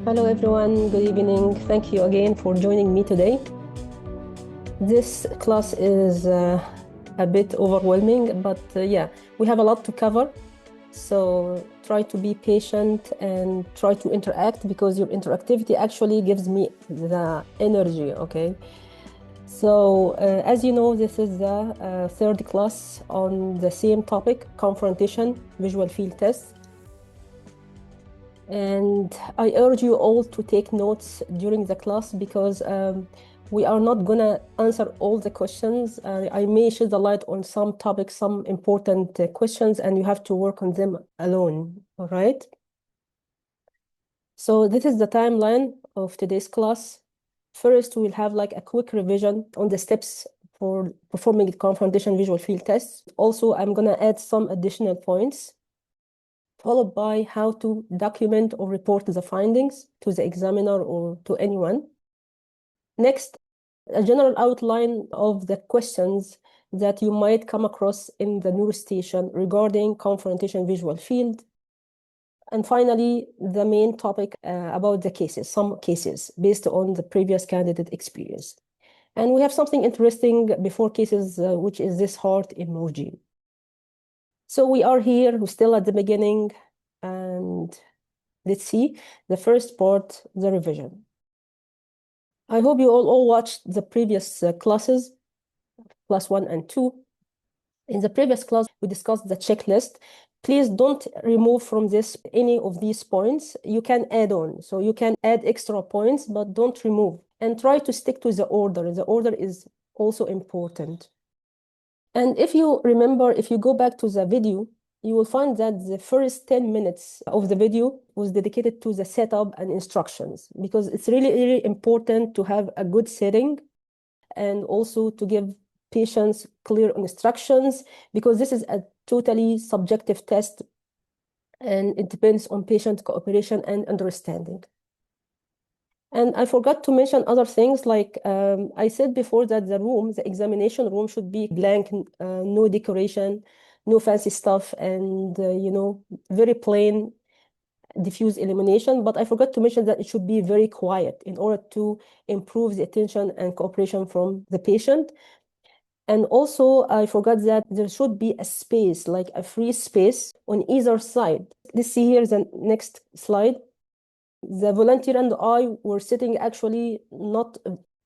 Hello everyone, good evening. Thank you again for joining me today. This class is a bit overwhelming, but yeah, we have a lot to cover. So try to be patient and try to interact, because your interactivity actually gives me the energy, okay? So as you know, this is the third class on the same topic, confrontation, visual field tests. And I urge you all to take notes during the class, because we are not going to answer all the questions. I may shed the light on some topics, some important questions, and you have to work on them alone, all right? So this is the timeline of today's class. First, we'll have like a quick revision on the steps for performing confrontation visual field tests. Also, I'm going to add some additional points, followed by how to document or report the findings to the examiner or to anyone. Next, a general outline of the questions that you might come across in the Neuro station regarding confrontation visual field. And finally, the main topic about the cases, some cases based on the previous candidate experience. And we have something interesting before cases, which is this heart emoji. So we are here, we're still at the beginning, and let's see the first part, the revision. I hope you all watched the previous classes, class 1 and 2. In the previous class, we discussed the checklist. Please don't remove from this any of these points. You can add on, so you can add extra points, but don't remove. And try to stick to the order. The order is also important. And if you remember, if you go back to the video, you will find that the first 10 minutes of the video was dedicated to the setup and instructions, because it's really, really important to have a good setting and also to give patients clear instructions, because this is a totally subjective test and it depends on patient cooperation and understanding. And I forgot to mention other things, like I said before that the examination room should be blank, no decoration, no fancy stuff, and very plain, diffuse illumination. But I forgot to mention that it should be very quiet in order to improve the attention and cooperation from the patient. And also, I forgot that there should be a space, like a free space on either side. Let's see here the next slide. The volunteer and I were sitting actually not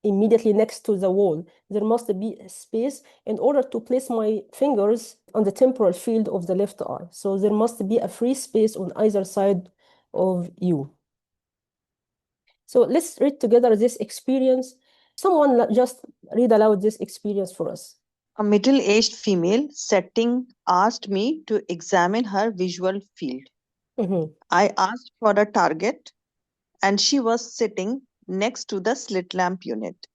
immediately next to the wall. There must be a space in order to place my fingers on the temporal field of the left eye. So there must be a free space on either side of you. So let's read together this experience. Someone just read aloud this experience for us. A middle-aged female setting asked me to examine her visual field. I asked for a target, and she was sitting next to the slit lamp unit,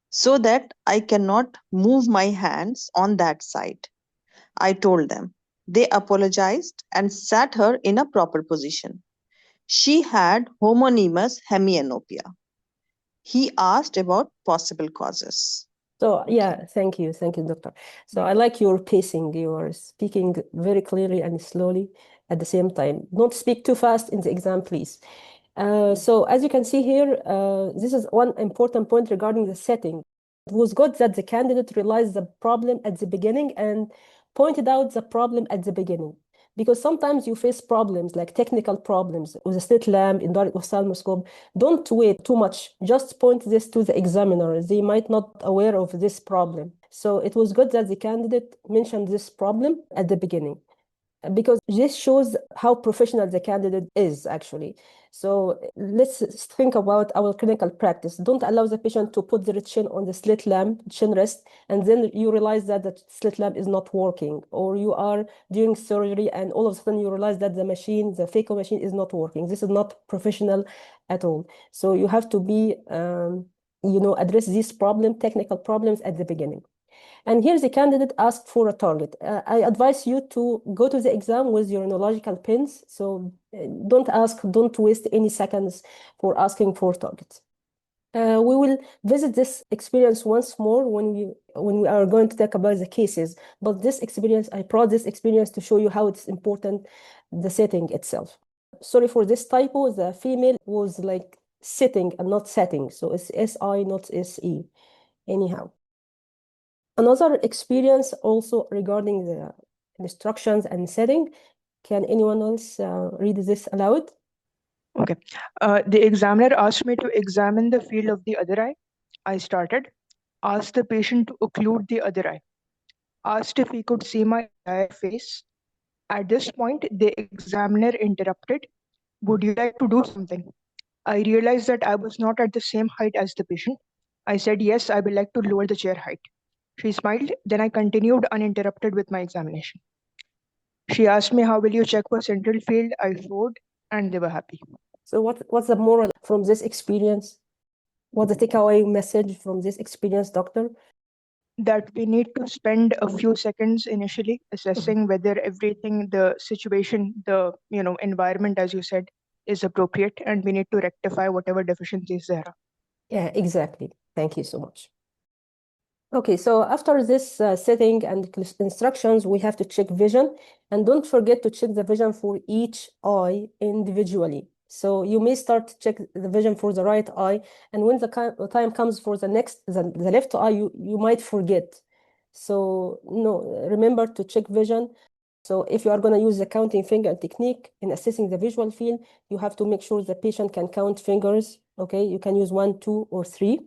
so that I cannot move my hands on that side. I told them. They apologized and sat her in a proper position. She had homonymous hemianopia. He asked about possible causes. So yeah, thank you, doctor. So I like your pacing. You are speaking very clearly and slowly at the same time. Don't speak too fast in the exam, please. So as you can see here, this is one important point regarding the setting. It was good that the candidate realized the problem at the beginning and pointed out the problem at the beginning. Because sometimes you face problems like technical problems with a slit lamp, indirect ophthalmoscope. Don't wait too much. Just point this to the examiner. They might not be aware of this problem. So it was good that the candidate mentioned this problem at the beginning, because this shows how professional the candidate is actually. So let's think about our clinical practice. Don't allow the patient to put their chin on the slit lamp, chin rest, and then you realize that the slit lamp is not working, or you are doing surgery and all of a sudden you realize that the machine, the phaco machine, is not working. This is not professional at all. So you have to be, address these technical problems at the beginning. And here the candidate asked for a target. I advise you to go to the exam with your neurological pins. So don't waste any seconds for asking for targets. We will visit this experience once more when we are going to talk about the cases. But this experience, I brought this experience to show you how it's important, the setting itself. sorry for this typo, the female was like sitting and not setting. So it's SI, not SE. Anyhow. Another experience also regarding the instructions and setting. Can anyone else read this aloud? Okay. The examiner asked me to examine the field of the other eye. I started. Asked the patient to occlude the other eye. Asked if he could see my entire face. At this point, the examiner interrupted. Would you like to do something? I realized that I was not at the same height as the patient. I said, yes, I would like to lower the chair height. She smiled. Then I continued uninterrupted with my examination. She asked me, how will you check for central field? I showed, and they were happy. So what's the moral from this experience? What's the takeaway message from this experience, doctor? That we need to spend a few seconds initially assessing whether everything, the situation, the environment, as you said, is appropriate, and we need to rectify whatever deficiencies there are. Yeah, exactly. Thank you so much. Okay, so after this setting and instructions, we have to check vision, and don't forget to check the vision for each eye individually. So you may start to check the vision for the right eye, and when the time comes for the left eye, you might forget. So no, remember to check vision. So if you are going to use the counting finger technique in assessing the visual field, you have to make sure the patient can count fingers. Okay, you can use 1, 2, or 3.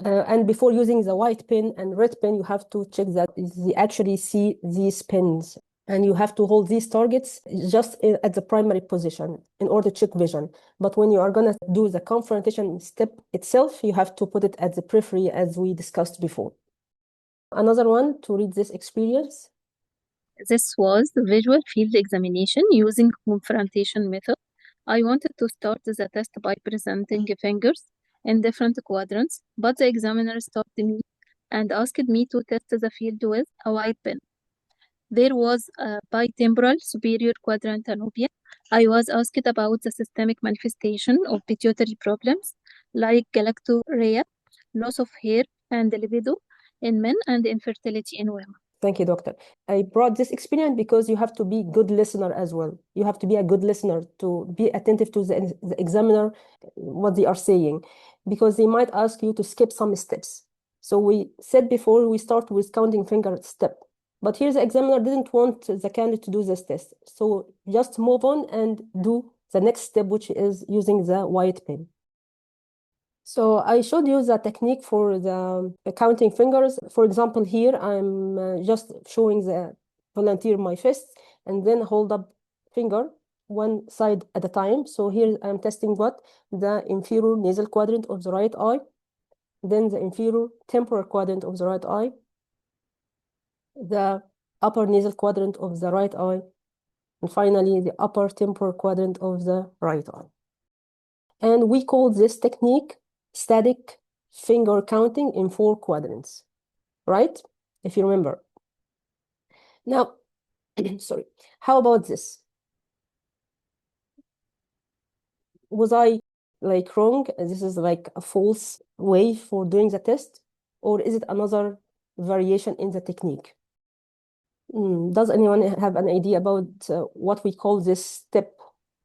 And before using the white pen and red pen, you have to check that they actually see these pens. And you have to hold these targets just at the primary position in order to check vision. But when you are going to do the confrontation step itself, you have to put it at the periphery as we discussed before. Another one to read this experience. This was the visual field examination using confrontation method. I wanted to start the test by presenting fingers in different quadrants, but the examiner stopped me and asked me to test the field with a white pen. There was a bitemporal superior quadrant anopia. I was asked about the systemic manifestation of pituitary problems like galactorrhea, loss of hair, and libido in men and infertility in women. Thank you, doctor. I brought this experience because you have to be a good listener as well. You have to be a good listener to be attentive to the examiner, what they are saying, because they might ask you to skip some steps. So we said before, we start with counting finger step. But here the examiner didn't want the candidate to do this test. So just move on and do the next step, which is using the white pen. So I showed you the technique for the counting fingers. For example, here I'm just showing the volunteer my fist and then hold up finger one side at a time. So here I'm testing what? The inferior nasal quadrant of the right eye, then the inferior temporal quadrant of the right eye, the upper nasal quadrant of the right eye, and finally the upper temporal quadrant of the right eye. And we call this technique static finger counting in 4 quadrants, right? If you remember. Now, sorry, how about this? Was I like wrong? This is like a false way for doing the test? Or is it another variation in the technique? Does anyone have an idea about what we call this step?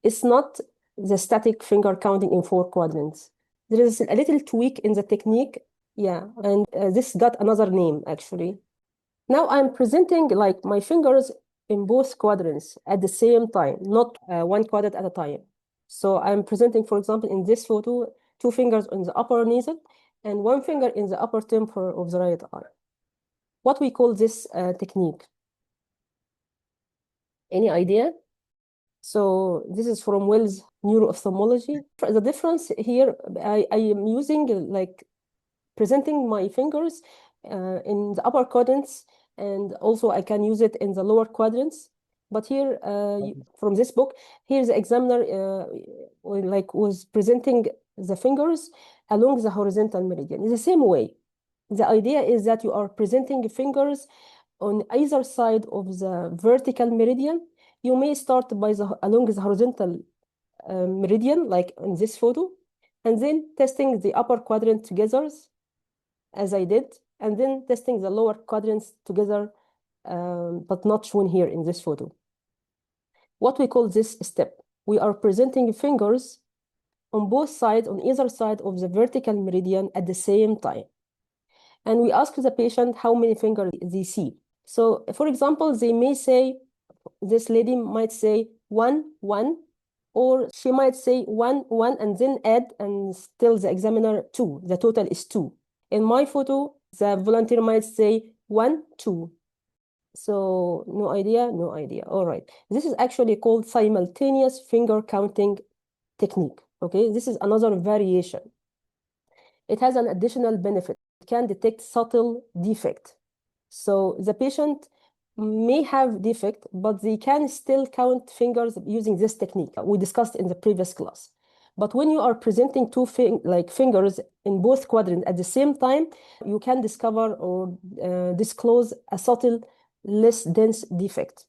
It's not the static finger counting in 4 quadrants. There is a little tweak in the technique, yeah, and this got another name actually. Now I'm presenting like my fingers in both quadrants at the same time, not one quadrant at a time. So I'm presenting, for example, in this photo, 2 fingers in the upper nasal and 1 finger in the upper temporal of the right eye. What we call this technique? Any idea? So this is from Wells Neuro Ophthalmology. The difference here, I am using like presenting my fingers in the upper quadrants, and also I can use it in the lower quadrants. But here, from this book, here the examiner was presenting the fingers along the horizontal meridian in the same way. The idea is that you are presenting fingers on either side of the vertical meridian. You may start by along the horizontal meridian, like in this photo, and then testing the upper quadrant together, as I did, and then testing the lower quadrants together but not shown here in this photo. What we call this step. We are presenting fingers on both sides, on either side of the vertical meridian at the same time. And we ask the patient how many fingers they see. So, for example, they may say, this lady might say 1, 1, or she might say 1, 1, and then add and tell the examiner 2. The total is 2. In my photo, the volunteer might say 1, 2. So no idea, no idea. All right. This is actually called simultaneous finger counting technique. Okay, this is another variation. It has an additional benefit. It can detect subtle defect. So the patient may have defect, but they can still count fingers using this technique we discussed in the previous class. But when you are presenting two fingers in both quadrants at the same time, you can discover or disclose a subtle, less dense defect.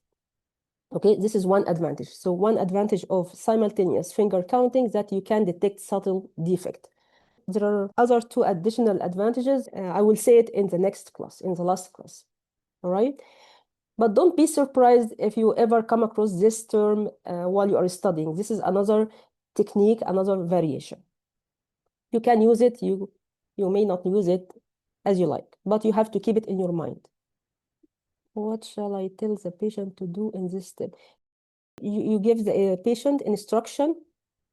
Okay, this is one advantage. So one advantage of simultaneous finger counting that you can detect subtle defect. There are other two additional advantages. I will say it in the next class, in the last class. All right. But don't be surprised if you ever come across this term while you are studying. This is another technique, another variation. You can use it, you may not use it as you like, but you have to keep it in your mind. What shall I tell the patient to do in this step? You give the patient instruction.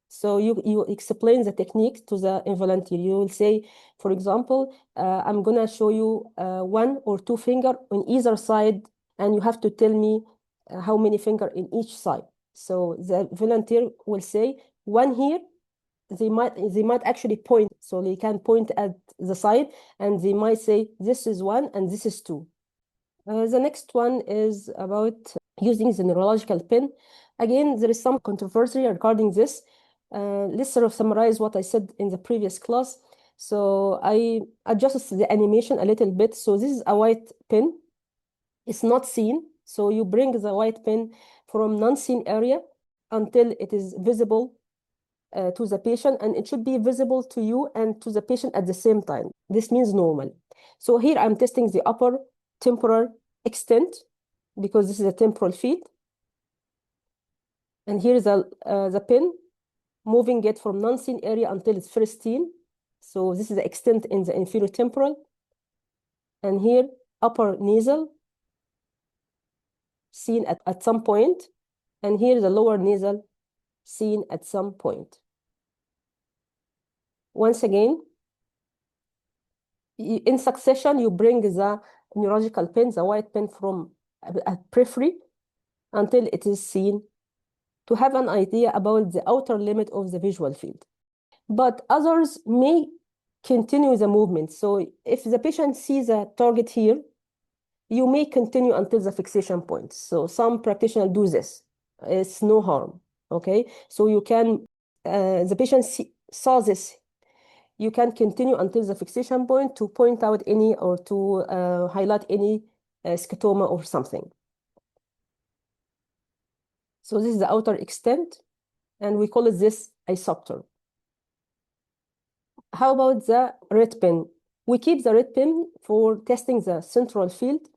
So you explain the technique to the volunteer. You will say, for example, I'm going to show you 1 or 2 fingers on either side, and you have to tell me how many fingers in each side. So the volunteer will say 1 here. They might actually point, so they can point at the side, and they might say this is 1 and this is 2. The next one is about using the neurological pen. Again, there is some controversy regarding this. Let's sort of summarize what I said in the previous class. So I adjusted the animation a little bit. So this is a white pen. It's not seen. So you bring the white pen from non-seen area until it is visible to the patient, and it should be visible to you and to the patient at the same time. This means normal. So here I'm testing the upper temporal extent because this is a temporal field. And here is the pen, moving it from non-seen area until it's first seen. So this is the extent in the inferior temporal. And here, upper nasal, seen at some point. And here the lower nasal, seen at some point. Once again, in succession, you bring the neurological pen, the white pen, from a periphery until it is seen, to have an idea about the outer limit of the visual field. But others may continue the movement. So if the patient sees a target here, you may continue until the fixation point. So some practitioners do this. It's no harm, okay? So you can, the patient saw this. You can continue until the fixation point to point out any or to highlight any scotoma or something. So this is the outer extent, and we call it this isopter. How about the red pen? We keep the red pen for testing the central field.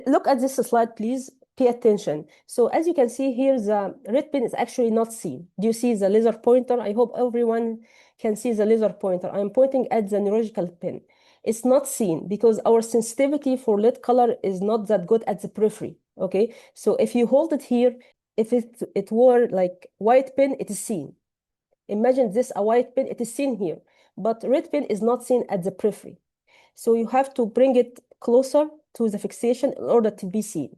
Look at this slide, please. Pay attention. So as you can see here, the red pen is actually not seen. Do you see the laser pointer? I hope everyone can see the laser pointer. I'm pointing at the neurological pen. It's not seen because our sensitivity for lead color is not that good at the periphery, okay? So if you hold it here, if it were like white pen, it is seen. Imagine this, a white pen, it is seen here, but red pen is not seen at the periphery. So you have to bring it closer to the fixation in order to be seen.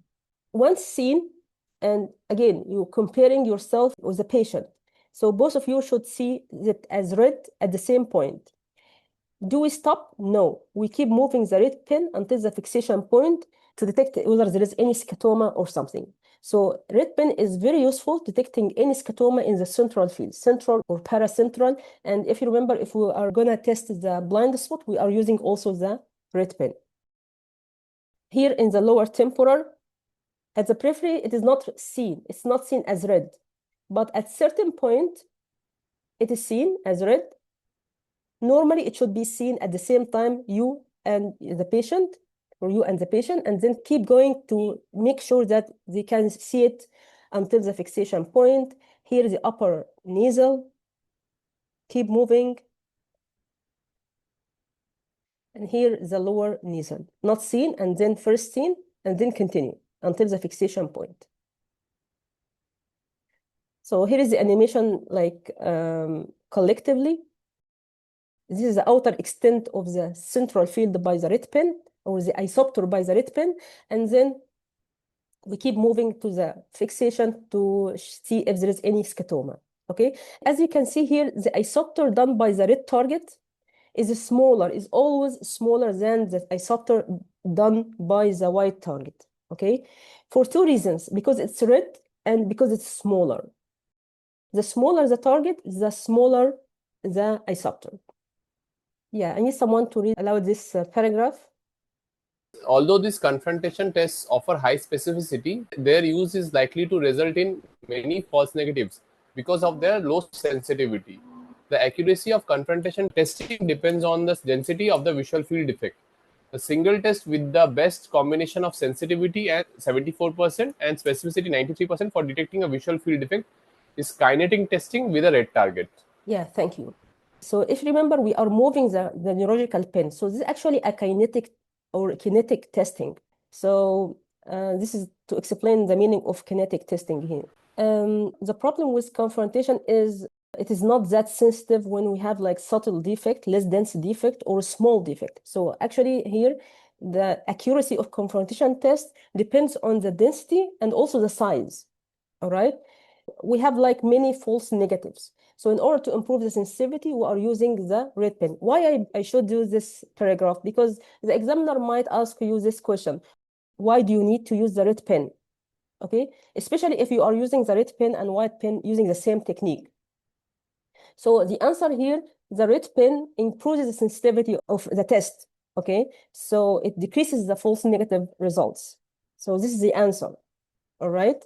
Once seen, and again, you're comparing yourself with the patient. So both of you should see it as red at the same point. Do we stop? No. We keep moving the red pen until the fixation point to detect whether there is any scotoma or something. So red pen is very useful detecting any scotoma in the central field, central or paracentral. And if you remember, if we are going to test the blind spot, we are using also the red pen. Here in the lower temporal, at the periphery, it is not seen. It's not seen as red. But at certain point, it is seen as red. Normally, it should be seen at the same time, you and the patient. for you and the patient, and then keep going to make sure that they can see it until the fixation point. Here is the upper nasal. Keep moving. And here is the lower nasal. Not seen, and then first seen, and then continue until the fixation point. So here is the animation like collectively. This is the outer extent of the central field by the red pen, or the isoptor by the red pen, and then we keep moving to the fixation to see if there is any scotoma. Okay, as you can see here, the isoptor done by the red target is always smaller than the isoptor done by the white target. Okay, for two reasons: because it's red and because it's smaller. The smaller the target, the smaller the isoptor. Yeah, I need someone to read aloud this paragraph. Although these confrontation tests offer high specificity, their use is likely to result in many false negatives because of their low sensitivity. The accuracy of confrontation testing depends on the density of the visual field defect. A single test with the best combination of sensitivity at 74% and specificity 93% for detecting a visual field defect is kinetic testing with a red target. Yeah, thank you. So if you remember, we are moving the neurological pen. So this is actually a kinetic testing. So this is to explain the meaning of kinetic testing here. The problem with confrontation is it is not that sensitive when we have like subtle defect, less dense defect, or small defect. So actually here, the accuracy of confrontation test depends on the density and also the size, all right? We have like many false negatives. So in order to improve the sensitivity, we are using the red pen. Why I should use this paragraph? Because the examiner might ask you this question: why do you need to use the red pen? Okay, especially if you are using the red pen and white pen using the same technique. So the answer here, the red pen improves the sensitivity of the test. Okay, so it decreases the false negative results. So this is the answer. All right.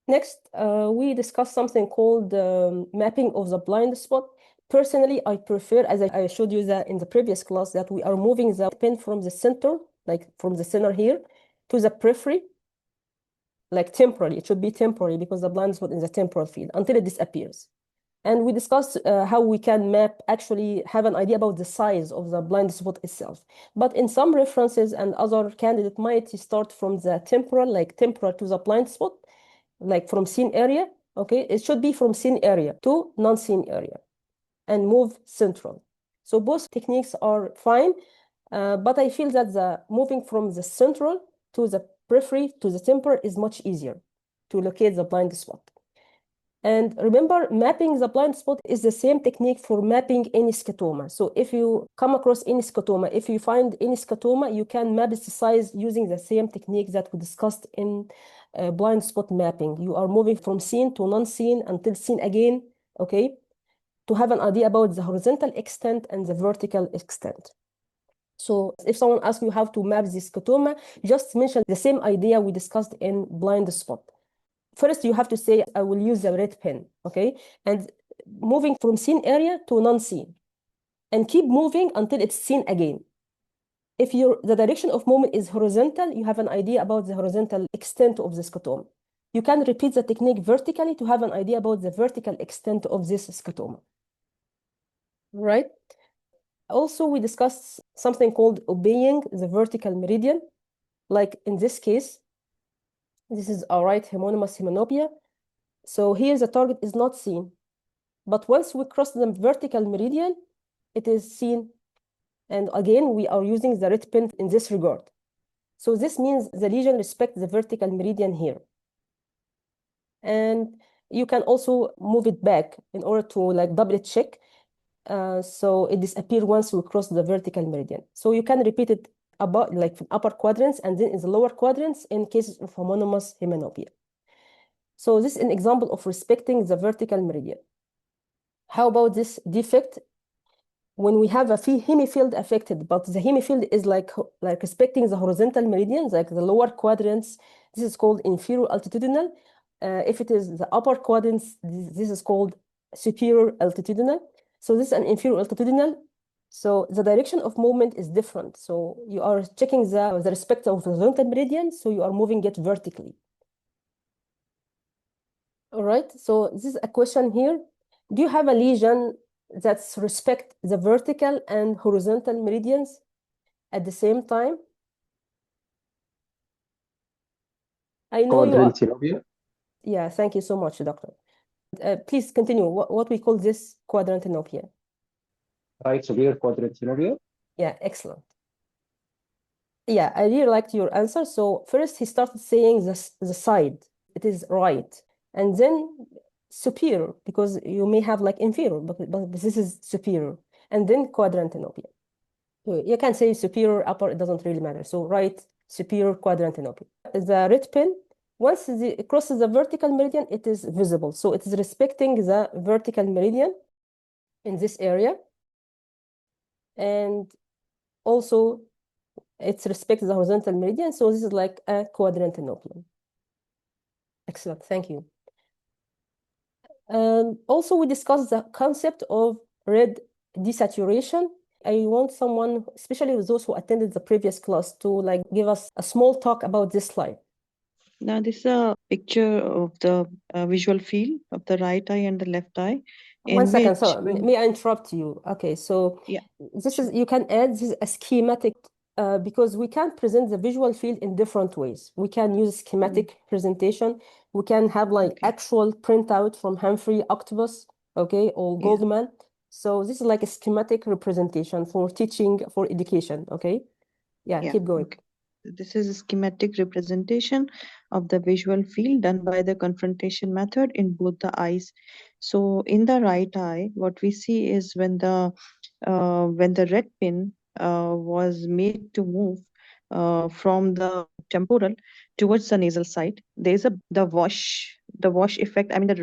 Next, we discussed something called mapping of the blind spot. Personally, I prefer, as I showed you that in the previous class, that we are moving the pen from the center, like from the center here, to the periphery, like temporally. It should be temporary because the blind spot is the temporal field until it disappears. And we discussed how we can map, actually have an idea about the size of the blind spot itself. But in some references and other candidate might start from the temporal, like temporal to the blind spot, like from seen area. Okay, it should be from seen area to non-seen area and move central. So both techniques are fine, but I feel that the moving from the central to the periphery to the temporal is much easier to locate the blind spot. And remember, mapping the blind spot is the same technique for mapping any scotoma. So if you come across any scotoma, if you find any scotoma, you can map its size using the same technique that we discussed in blind spot mapping. You are moving from seen to non-seen until seen again, okay, to have an idea about the horizontal extent and the vertical extent. So if someone asks you how to map this scotoma, just mention the same idea we discussed in blind spot. First, you have to say, I will use the red pen, okay? And moving from seen area to non-seen. And keep moving until it's seen again. If the direction of movement is horizontal, you have an idea about the horizontal extent of the scotoma. You can repeat the technique vertically to have an idea about the vertical extent of this scotoma. Right? Also, we discussed something called obeying the vertical meridian. Like in this case, this is our right homonymous hemianopia. So here the target is not seen. But once we cross the vertical meridian, it is seen. And again, we are using the red pen in this regard. So this means the lesion respects the vertical meridian here. And you can also move it back in order to like double check. So it disappears once we cross the vertical meridian. So you can repeat it about like upper quadrants and then in the lower quadrants in cases of homonymous hemianopia. So this is an example of respecting the vertical meridian. How about this defect? When we have a hemifield affected, but the hemifield is like respecting the horizontal meridians, like the lower quadrants, this is called inferior altitudinal. If it is the upper quadrants, this is called superior altitudinal. So this is an inferior altitudinal. So the direction of movement is different. So you are checking the respect of the horizontal meridian, so you are moving it vertically. All right, so this is a question here. Do you have a lesion that's respect the vertical and horizontal meridians at the same time? I know you are. Quadrantinopia. Yeah, thank you so much, doctor. Please continue. What we call this quadrantinopia? Right superior quadrantinopia. Yeah, excellent. Yeah, I really liked your answer. So first he started saying the side, it is right. And then superior, because you may have like inferior, but this is superior. And then quadrantinopia. So you can say superior, upper, it doesn't really matter. So right, superior, quadrantinopia. The red pin, once it crosses the vertical meridian, it is visible. So it is respecting the vertical meridian in this area. And also it respects the horizontal meridian. So this is like a quadrantinopia. Excellent, thank you. Also, we discussed the concept of red desaturation. I want someone, especially those who attended the previous class, to like give us a small talk about this slide. Now, this is a picture of the visual field of the right eye and the left eye. One second, so when, may I interrupt you? Okay, so yeah, this is, you can add this a schematic because we can present the visual field in different ways. We can use schematic presentation. We can have like actual printout from Humphrey Octopus, okay, or Goldman. So this is like a schematic representation for teaching, for education, okay? Yeah, keep going. This is a schematic representation of the visual field done by the confrontation method in both the eyes. So in the right eye, what we see is when the red pin was made to move from the temporal towards the nasal side, there is the wash effect. I mean,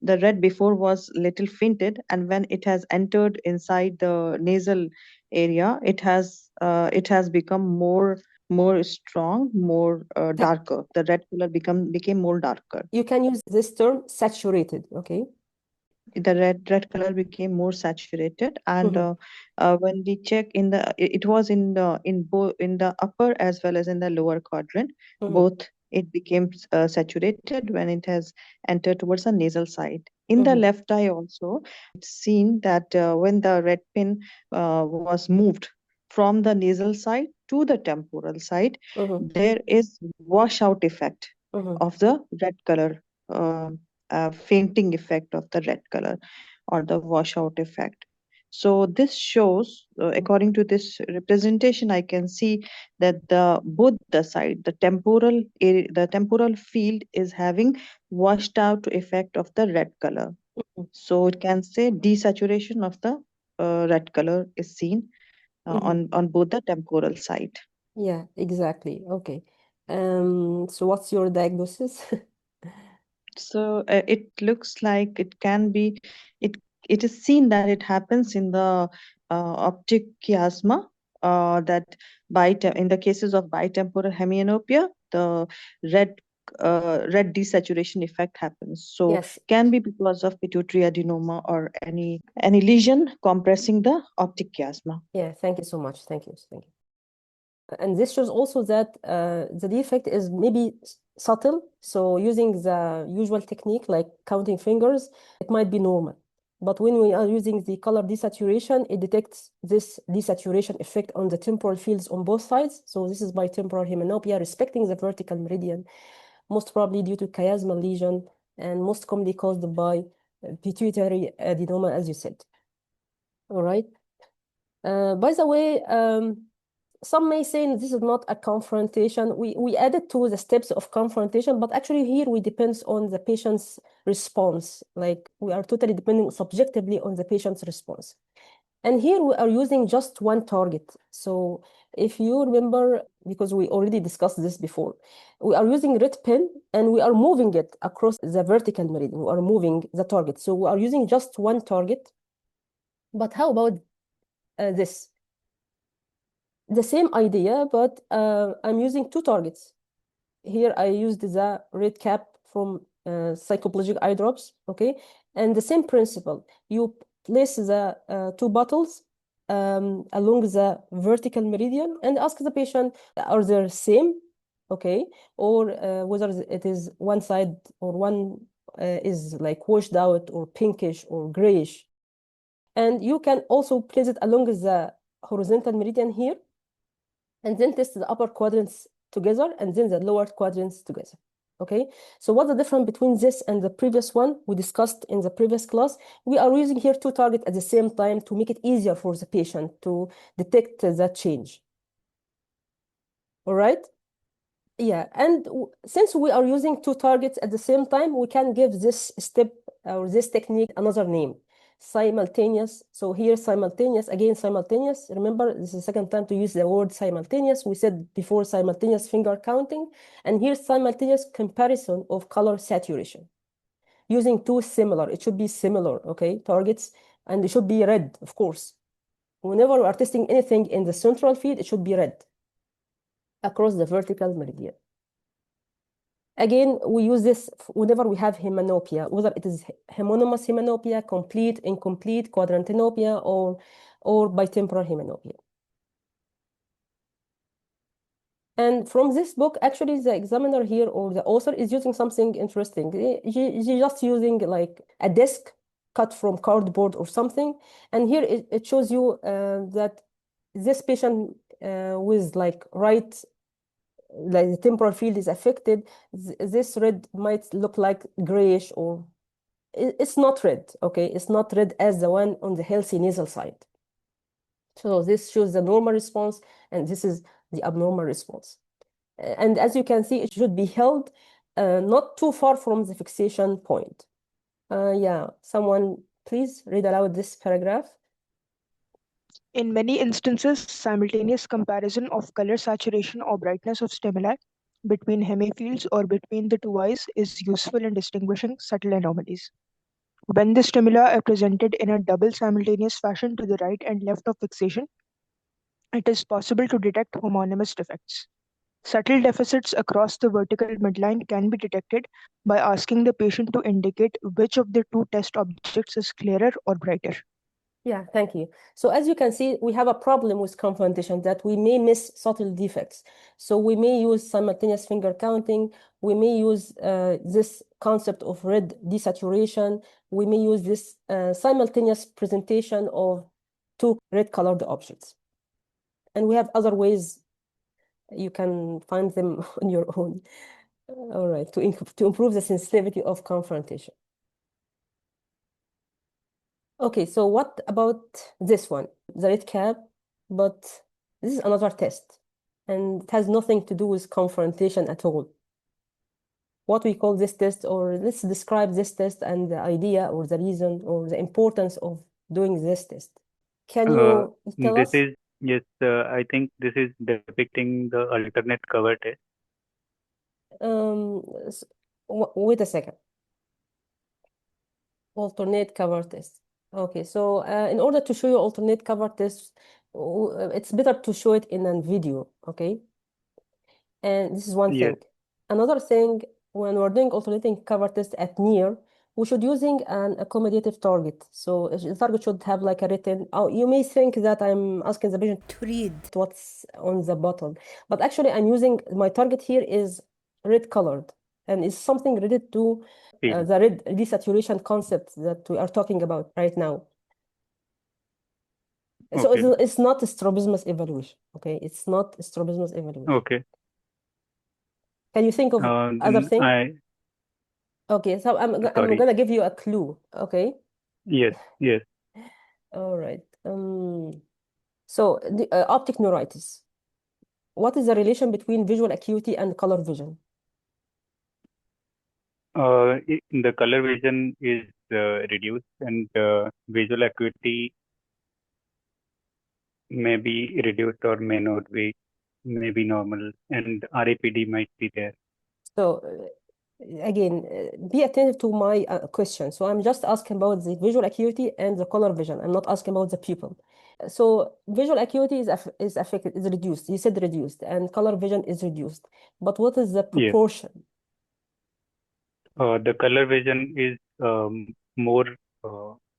the red before was little fainted, and when it has entered inside the nasal area, it has become more strong, more darker. The red color became more darker. You can use this term saturated, okay? The red color became more saturated, and when we check it was in the upper as well as in the lower quadrant, both it became saturated when it has entered towards the nasal side. In the left eye also, it's seen that when the red pin was moved from the nasal side to the temporal side, there is washout effect of the red color, fainting effect of the red color, or the washout effect. So this shows, according to this representation, I can see that both the side, the temporal field is having washed out effect of the red color. So it can say desaturation of the red color is seen on both the temporal side. Yeah, exactly. Okay. So what's your diagnosis? So it looks like it can be, it is seen that it happens in the optic chiasma, that in the cases of bitemporal hemianopia, the red desaturation effect happens. So Yes. can be because of pituitary adenoma or any lesion compressing the optic chiasma. Yeah, thank you so much. Thank you. Thank you. And this shows also that the defect is maybe subtle. So using the usual technique like counting fingers, it might be normal. But when we are using the color desaturation, it detects this desaturation effect on the temporal fields on both sides. So this is bitemporal hemianopia, respecting the vertical meridian, most probably due to chiasmal lesion, and most commonly caused by pituitary adenoma, as you said. All right. By the way, some may say this is not a confrontation. We added to the steps of confrontation, but actually here we depends on the patient's response. Like we are totally depending subjectively on the patient's response. And here we are using just one target. So if you remember, because we already discussed this before, we are using red pen and we are moving it across the vertical meridian. We are moving the target. So we are using just one target. But how about this? The same idea, but I'm using two targets. Here I used the red cap from psychopelagic eye drops, okay? And the same principle, you place the two bottles along the vertical meridian and ask the patient, are they same? Okay, or whether it is one side or one is like washed out or pinkish or grayish. And you can also place it along the horizontal meridian here, and then test the upper quadrants together and then the lower quadrants together. Okay, so what's the difference between this and the previous one we discussed in the previous class? We are using here two targets at the same time to make it easier for the patient to detect that change. All right? Yeah, and since we are using two targets at the same time, we can give this step or this technique another name, simultaneous. So here simultaneous, again simultaneous. Remember, this is the second time to use the word simultaneous. We said before simultaneous finger counting, and here's simultaneous comparison of color saturation. Using two similar, it should be similar, okay, targets, and it should be red, of course. Whenever we are testing anything in the central field, it should be red across the vertical meridian. Again, we use this whenever we have hemianopia, whether it is homonymous hemianopia, complete, incomplete, quadrantenopia, or bitemporal hemianopia. And from this book, actually, the examiner here or the author is using something interesting. She's just using like a disc cut from cardboard or something. And here it shows you that this patient with like the temporal field is affected, this red might look like grayish, or it's not red, okay? It's not red as the one on the healthy nasal side. So this shows the normal response, and this is the abnormal response. And as you can see, it should be held not too far from the fixation point. Yeah, someone please read aloud this paragraph. In many instances, simultaneous comparison of color saturation or brightness of stimuli between hemifields or between the two eyes is useful in distinguishing subtle anomalies. When the stimuli are presented in a double simultaneous fashion to the right and left of fixation, it is possible to detect homonymous defects. Subtle deficits across the vertical midline can be detected by asking the patient to indicate which of the two test objects is clearer or brighter. Yeah, thank you. So as you can see, we have a problem with confrontation that we may miss subtle defects. So we may use simultaneous finger counting. We may use this concept of red desaturation. We may use this simultaneous presentation of two red colored objects. And we have other ways you can find them on your own. All right, to improve the sensitivity of confrontation. Okay, so what about this one, the red cap? But this is another test, and it has nothing to do with confrontation at all. What we call this test, or let's describe this test and the idea or the reason or the importance of doing this test. Can you tell us? Yes, I think this is depicting the alternate cover test. Wait a second. Alternate cover test. Okay, so in order to show you alternate cover test, it's better to show it in a video, okay? And this is one Yes. thing. Another thing, when we're doing alternating cover test at near, we should using an accommodative target. So the target should have like a written, you may think that I'm asking the patient to read what's on the bottle, but actually I'm using, my target here is red colored, and it's something related to the red desaturation concept that we are talking about right now. So Okay. it's not a strabismus evaluation, okay? It's not a strabismus evaluation. Okay. Can you think of other things? Okay, so I'm gonna give you a clue, okay? Yes, yes. All right. So the optic neuritis. What is the relation between visual acuity and color vision? The color vision is reduced, and visual acuity may be reduced or may not be, may be normal, and RAPD might be there. So again, be attentive to my question. So I'm just asking about the visual acuity and the color vision. I'm not asking about the pupil. So visual acuity is affected, is reduced. You said reduced, and color vision is reduced. But what is the proportion? The color vision is more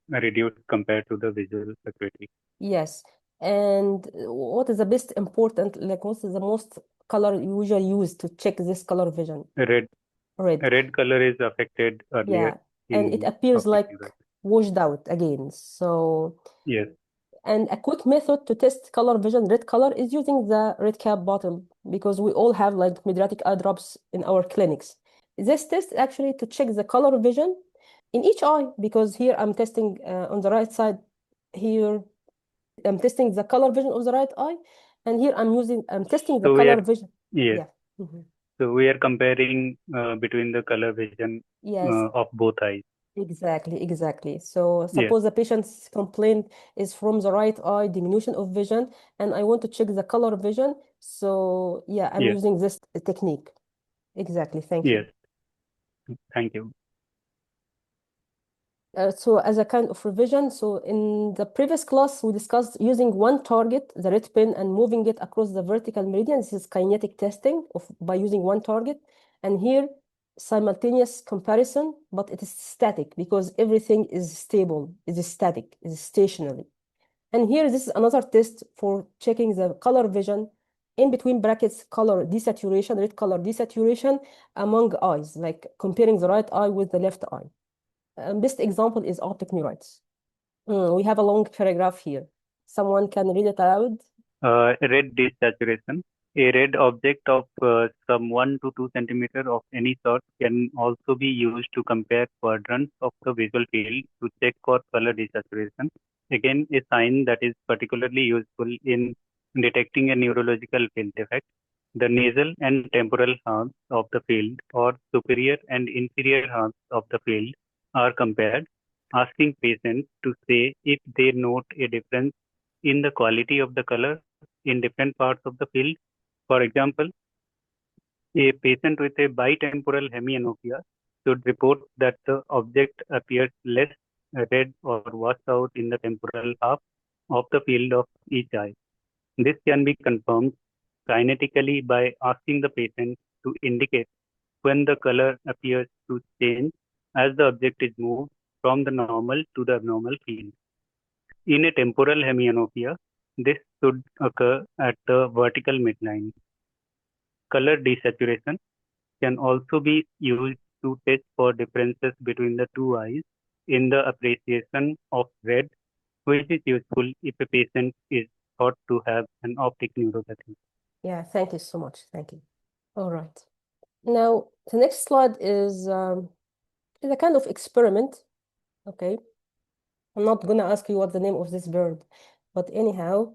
reduced compared to the visual acuity. Yes. And what is the best important, like what is the most color you usually use to check this color vision? Red. Red. Red color is affected earlier and it in appears optic like neuritis. washed out again. So, Yes. and a quick method to test color vision, red color, is using the red cap bottle, because we all have like mydriatic eye drops in our clinics. This test actually to check the color vision in each eye, because here I'm testing on the right side. Here I'm testing the color vision of the right eye, and here I'm testing the So we color are, vision. yes. Yeah. Mhm. So we are comparing between the color vision Yes, of both eyes. exactly. So suppose the patient's complaint is from the right eye, diminution of vision, and I want to check the color vision. So yeah, I'm Yes. using this technique. Exactly. Thank you. Yes. Thank you. So as a kind of revision, so in the previous class, we discussed using one target, the red pen, and moving it across the vertical meridian. This is kinetic testing by using one target. And here, simultaneous comparison, but it is static because everything is stable, is static, is stationary. And here, this is another test for checking the color vision in between brackets, color desaturation, red color desaturation among eyes, like comparing the right eye with the left eye. Best example is optic neuritis. We have a long paragraph here. Someone can read it aloud? Red desaturation. A red object of some 1 to 2 centimeter of any sort can also be used to compare quadrants of the visual field to check for color desaturation. Again, a sign that is particularly useful in detecting a neurological field defect. The nasal and temporal halves of the field or superior and inferior halves of the field are compared, asking patients to say if they note a difference in the quality of the color in different parts of the field. For example, a patient with a bitemporal hemianopia should report that the object appears less red or washed out in the temporal half of the field of each eye. This can be confirmed kinetically by asking the patient to indicate when the color appears to change as the object is moved from the normal to the abnormal field. In a temporal hemianopia, this should occur at the vertical midline. Color desaturation can also be used to test for differences between the two eyes in the appreciation of red, which is useful if a patient is thought to have an optic neuropathy. Yeah, thank you so much. Thank you. All right. Now, the next slide is a kind of experiment. Okay. I'm not going to ask you what the name of this bird, but anyhow.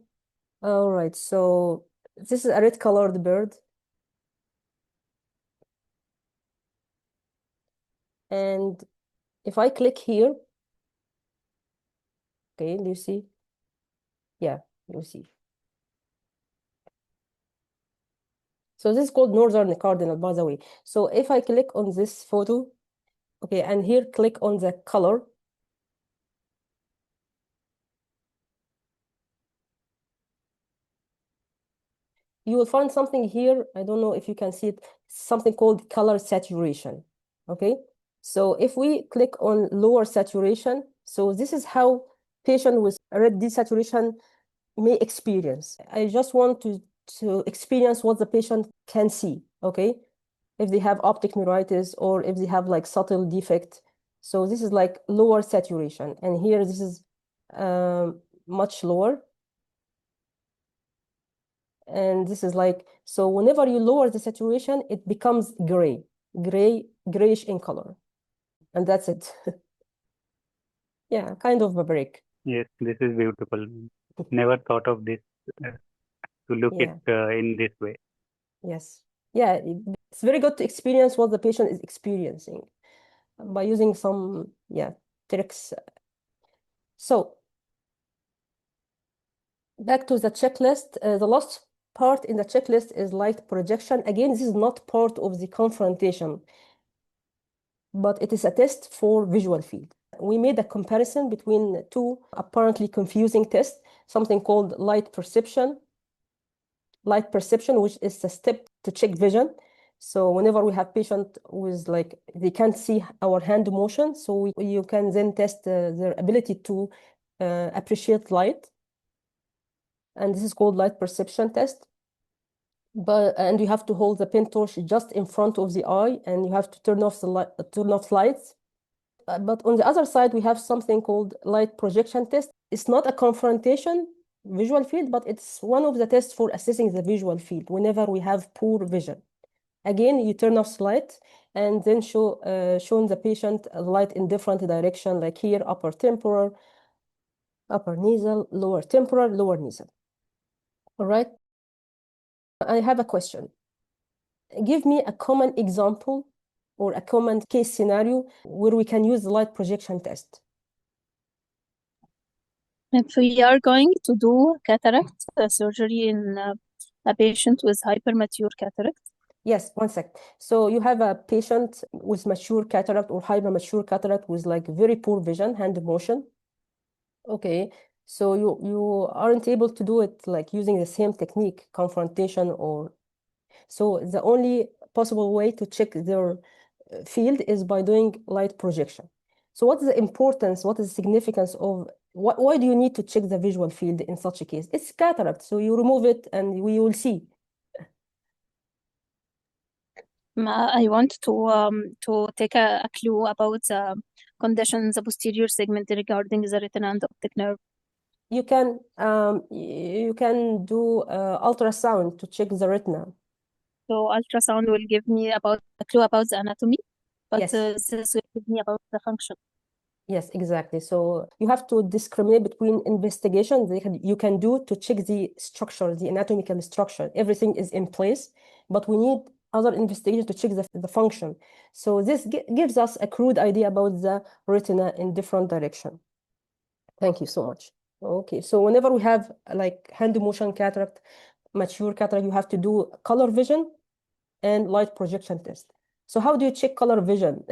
All right. So this is a red colored bird. And if I click here, okay, do you see? Yeah, you see. So this is called northern cardinal, by the way. So if I click on this photo, okay, and here click on the color, you will find something here. I don't know if you can see it, something called color saturation. Okay, so if we click on lower saturation, so this is how patient with red desaturation may experience. I just want to experience what the patient can see. Okay, if they have optic neuritis or if they have like subtle defect. So this is like lower saturation, and here this is much lower. And this is like, so whenever you lower the saturation, it becomes grayish in color. And that's it. Yeah, kind of a break. Yes, this is beautiful. Never thought of this to look Yeah. it in this way. Yes. Yeah, it's very good to experience what the patient is experiencing by using some, tricks. So back to the checklist. The last part in the checklist is light projection. Again, this is not part of the confrontation, but it is a test for visual field. We made a comparison between two apparently confusing tests, something called light perception, which is a step to check vision. So whenever we have patient with like, they can't see our hand motion, so you can then test their ability to appreciate light. and this is called light perception test. And you have to hold the pen torch just in front of the eye, and you have to turn off lights. But on the other side, we have something called light projection test. It's not a confrontation visual field, but it's one of the tests for assessing the visual field whenever we have poor vision. Again, you turn off the light and then showing the patient a light in different direction, like here, upper temporal, upper nasal, lower temporal, lower nasal. All right. I have a question. Give me a common example or a common case scenario where we can use the light projection test. If we are going to do cataract surgery in a patient with hypermature cataract. Yes, one sec. So you have a patient with mature cataract or hypermature cataract with like very poor vision, hand motion. Okay, so you aren't able to do it like using the same technique, confrontation, or so the only possible way to check their field is by doing light projection. So what's the importance, what is the significance of, why do you need to check the visual field in such a case? It's cataract, so you remove it and we will see. I want to take a clue about the conditions, the posterior segment regarding the retina and optic nerve. You can do ultrasound to check the retina. So ultrasound will give me about a clue about the anatomy, but Yes. this will give me about the function. Yes, exactly. So you have to discriminate between investigations you can do to check the structure, the anatomical structure. Everything is in place, but we need other investigations to check the function. So this gives us a crude idea about the retina in different direction. Thank you so much. Okay, so whenever we have like hand motion cataract, mature cataract, you have to do color vision and light projection test. So how do you check color vision?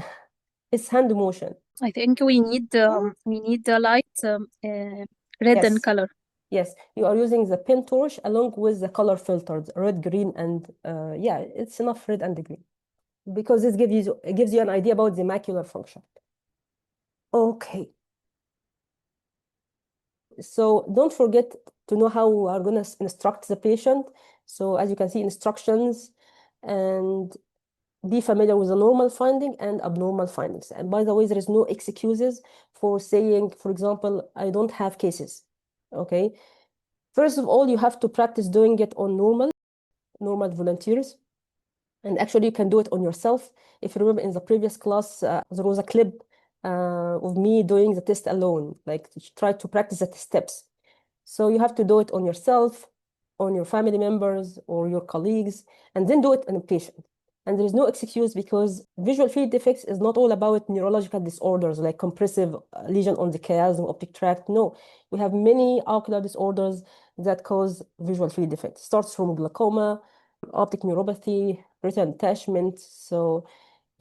It's hand motion. I think we need the light red Yes. in color. Yes, you are using the pen torch along with the color filters, red, green, and yeah, it's enough red and green because this gives you an idea about the macular function. Okay. So don't forget to know how we are going to instruct the patient. So as you can see, instructions, and be familiar with the normal finding and abnormal findings. And by the way, there is no excuses for saying, for example, I don't have cases. Okay. First of all, you have to practice doing it on normal volunteers. And actually, you can do it on yourself. If you remember in the previous class, there was a clip of me doing the test alone, like to try to practice the steps. So you have to do it on yourself, on your family members or your colleagues, and then do it on a patient. And there is no excuse because visual field defects is not all about neurological disorders like compressive lesion on the chiasm, optic tract. No, we have many ocular disorders that cause visual field defects. It starts from glaucoma, optic neuropathy, retinal detachment. So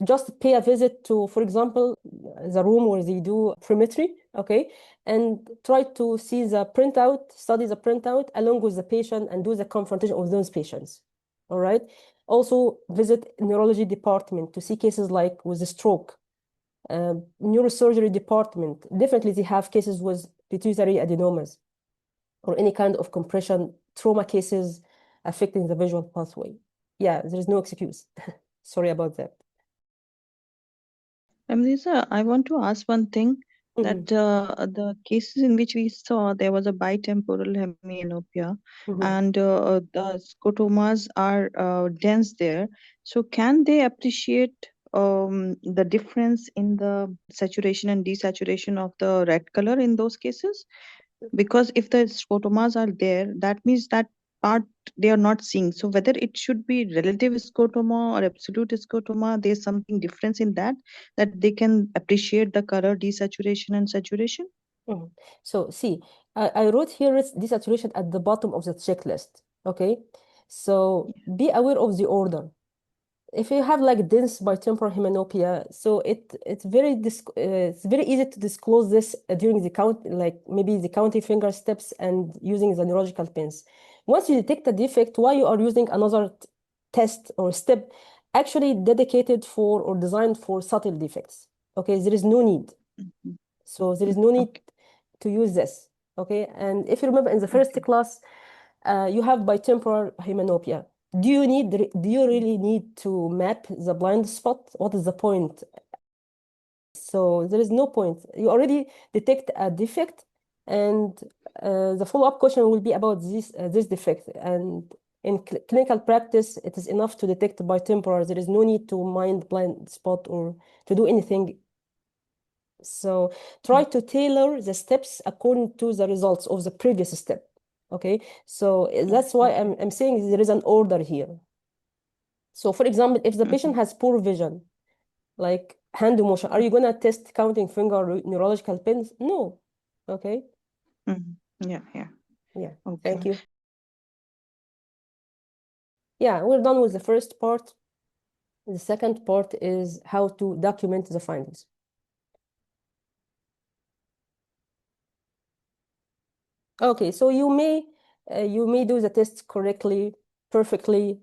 just pay a visit to, for example, the room where they do perimetry, okay, and try to see the printout, study the printout along with the patient and do the confrontation of those patients, all right? Also visit neurology department to see cases like with a stroke, neurosurgery department. Definitely they have cases with pituitary adenomas or any kind of compression trauma cases affecting the visual pathway. Yeah, there is no excuse. Sorry about that. Lisa, I want to ask one thing, that the cases in which we saw there was a bitemporal hemianopia and the scotomas are dense there. So can they appreciate the difference in the saturation and desaturation of the red color in those cases? Because if the scotomas are there, that means that part they are not seeing. So whether it should be relative scotoma or absolute scotoma, there's something difference in that they can appreciate the color desaturation and saturation. So see, I wrote here it's desaturation at the bottom of the checklist. Okay, so be aware of the order. If you have like dense bitemporal hemianopia, so it's very easy to disclose this during the count, like maybe the counting finger steps and using the neurological pins. Once you detect a defect, why you are using another test or step actually dedicated for or designed for subtle defects? Okay, there is no need. So there is no need to use this. Okay, and if you remember in the first class, you have bitemporal hemianopia. Do you really need to map the blind spot? What is the point? So there is no point. You already detect a defect, and the follow-up question will be about this defect. And in clinical practice, it is enough to detect bitemporal. There is no need to mind blind spot or to do anything. So try to tailor the steps according to the results of the previous step. Okay, so that's why I'm saying there is an order here. So for example, if the patient has poor vision, like hand motion, are you going to test counting finger neurological pins? No. Okay. Yeah. Yeah. Okay. Thank you. Yeah, we're done with the first part. The second part is how to document the findings. Okay, so you may do the test correctly, perfectly,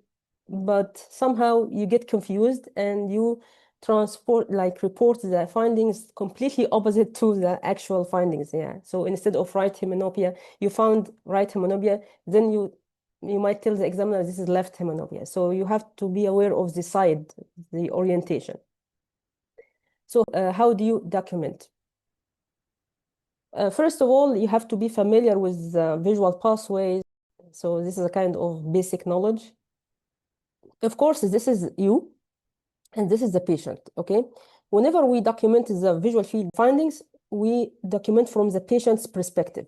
but somehow you get confused and you report the findings completely opposite to the actual findings. Yeah. So instead of right hemianopia, you found right hemianopia, then you might tell the examiner this is left hemianopia. So you have to be aware of the side, the orientation. So how do you document? First of all, you have to be familiar with visual pathways. So this is a kind of basic knowledge. Of course, this is you, and this is the patient, okay? Whenever we document the visual field findings, we document from the patient's perspective.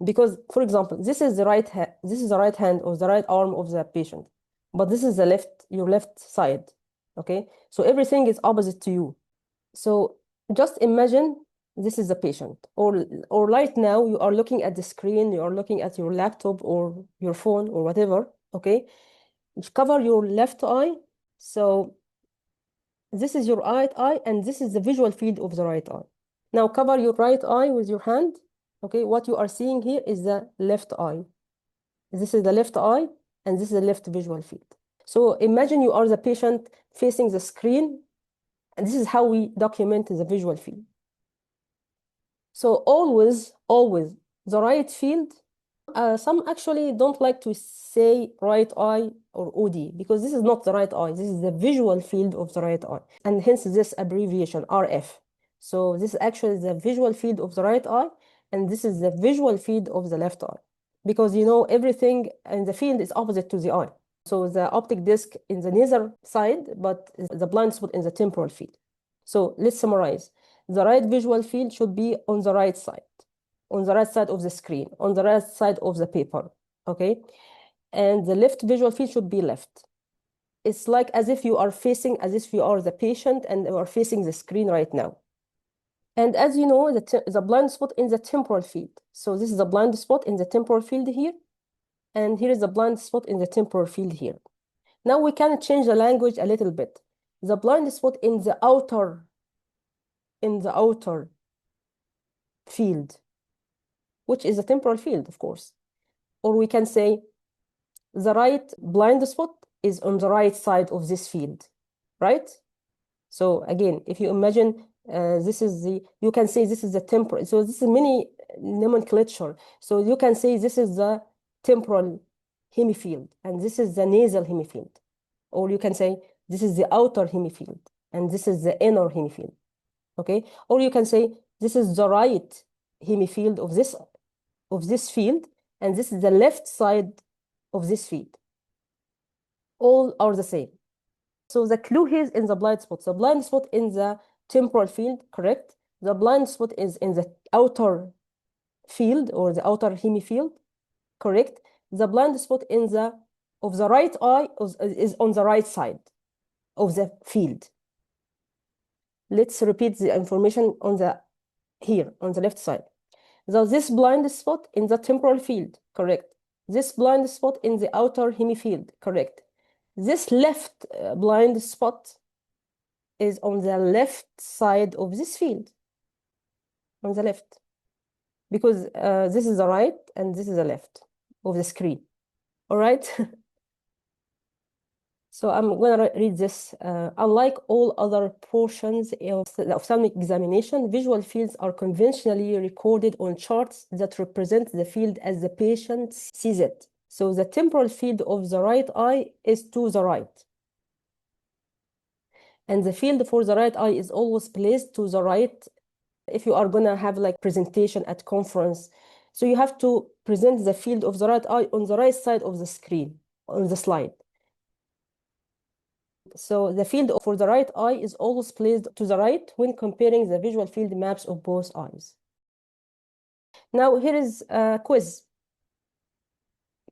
Because, for example, this is the right hand or the right arm of the patient, but this is your left side, okay? So everything is opposite to you. So just imagine this is the patient, or right now you are looking at the screen, you are looking at your laptop or your phone or whatever, okay? Cover your left eye. So this is your right eye, and this is the visual field of the right eye. Now cover your right eye with your hand. Okay, what you are seeing here is the left eye. This is the left eye, and this is the left visual field. So imagine you are the patient facing the screen, and this is how we document the visual field. So always, the right field. Some actually don't like to say right eye or OD because this is not the right eye. This is the visual field of the right eye, and hence this abbreviation RF. So this is actually the visual field of the right eye, and this is the visual field of the left eye, because everything in the field is opposite to the eye. So the optic disc in the nasal side, but the blind spot in the temporal field. So let's summarize. The right visual field should be on the right side, on the right side of the screen, on the right side of the paper, okay? And the left visual field should be left. It's like as if you are the patient and you are facing the screen right now. And as you know, the blind spot in the temporal field. So this is the blind spot in the temporal field here, and here is the blind spot in the temporal field here. Now we can change the language a little bit. The blind spot in the outer field, which is the temporal field, of course. Or we can say the right blind spot is on the right side of this field, right? So again, if you imagine you can say this is the temporal. So this is many nomenclature. So you can say this is the temporal hemifield, and this is the nasal hemifield. Or you can say this is the outer hemifield, and this is the inner hemifield, okay? Or you can say this is the right hemifield of this field, and this is the left side of this field. All are the same. So the clue here is in the blind spot. The blind spot in the temporal field, correct? The blind spot is in the outer field or the outer hemifield, correct? The blind spot of the right eye is on the right side of the field. Let's repeat the information here on the left side. So this blind spot in the temporal field, correct? This blind spot in the outer hemifield, correct? This left blind spot is on the left side of this field, on the left, because this is the right and this is the left of the screen. All right. So I'm going to read this. Unlike all other portions of the ophthalmic examination, visual fields are conventionally recorded on charts that represent the field as the patient sees it. So the temporal field of the right eye is to the right. And the field for the right eye is always placed to the right if you are gonna have like presentation at conference. So you have to present the field of the right eye on the right side of the screen, on the slide. So the field for the right eye is always placed to the right when comparing the visual field maps of both eyes. Now here is a quiz.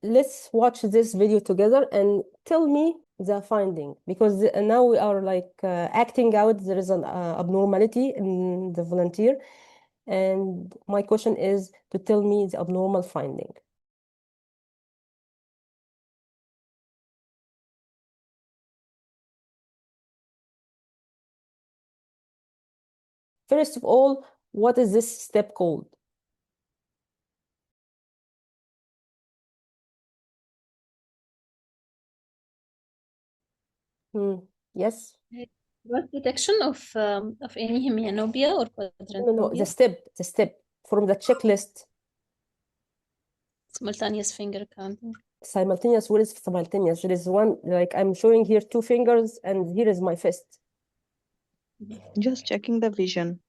Let's watch this video together and tell me the finding, because now we are like acting out there is an abnormality in the volunteer, and my question is to tell me the abnormal finding. First of all, what is this step called? Yes? What detection of any hemianopia or quadrantopia? No, the step from the checklist. Simultaneous finger counting. Simultaneous, where is simultaneous? There is one, like I'm showing here 2 fingers and here is my fist. Just checking the vision.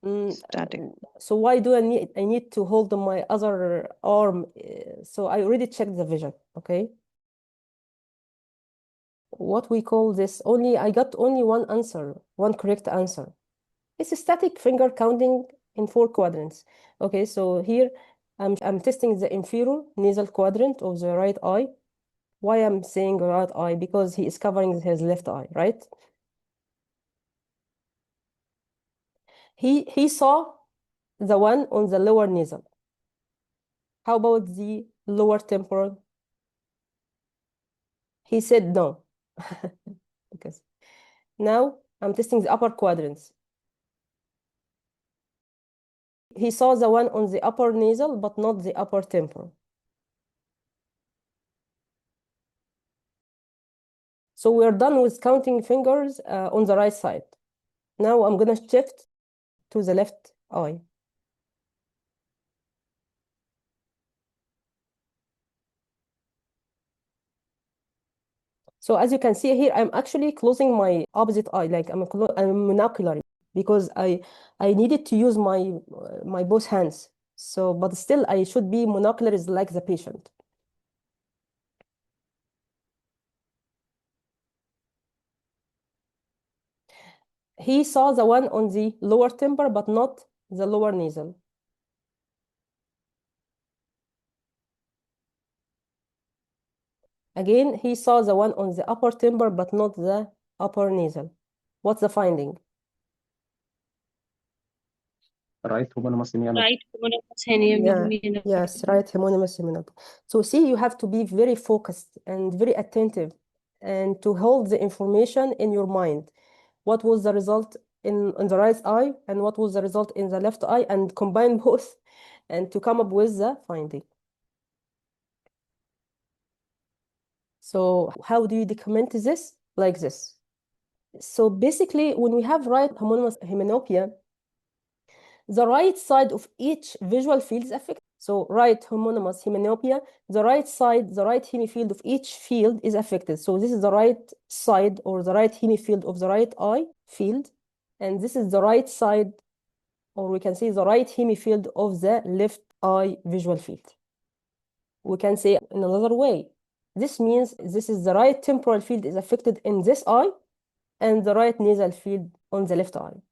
Static. So why do I need to hold my other arm? So I already checked the vision, okay? What we call this, I got only one answer, one correct answer. It's a static finger counting in 4 quadrants. Okay, so here I'm testing the inferior nasal quadrant of the right eye. Why I'm saying right eye? Because he is covering his left eye, right? He saw the one on the lower nasal. How about the lower temporal? He said no. Because now I'm testing the upper quadrants. He saw the one on the upper nasal, but not the upper temporal. So we're done with counting fingers on the right side. Now I'm gonna shift to the left eye. So as you can see here, I'm actually closing my opposite eye, like I'm monocular, because I needed to use my both hands. So, but still I should be monocular like the patient. He saw the one on the lower temporal, but not the lower nasal. Again, he saw the one on the upper temporal, but not the upper nasal. What's the finding? Right homonymous hemianopia. Right homonymous hemianopia. Yes, right homonymous hemianopia. So see, you have to be very focused and very attentive and to hold the information in your mind. What was the result in the right eye and what was the result in the left eye, and combine both and to come up with the finding. So how do you document this? Like this. So basically, when we have right homonymous hemianopia, the right side of each visual field is affected. So right homonymous hemianopia, the right side, the right hemifield of each field is affected. So this is the right side or the right hemifield of the right eye field. And this is the right side, or we can say the right hemifield of the left eye visual field. We can say in another way. This means this is the right temporal field is affected in this eye and the right nasal field on the left eye.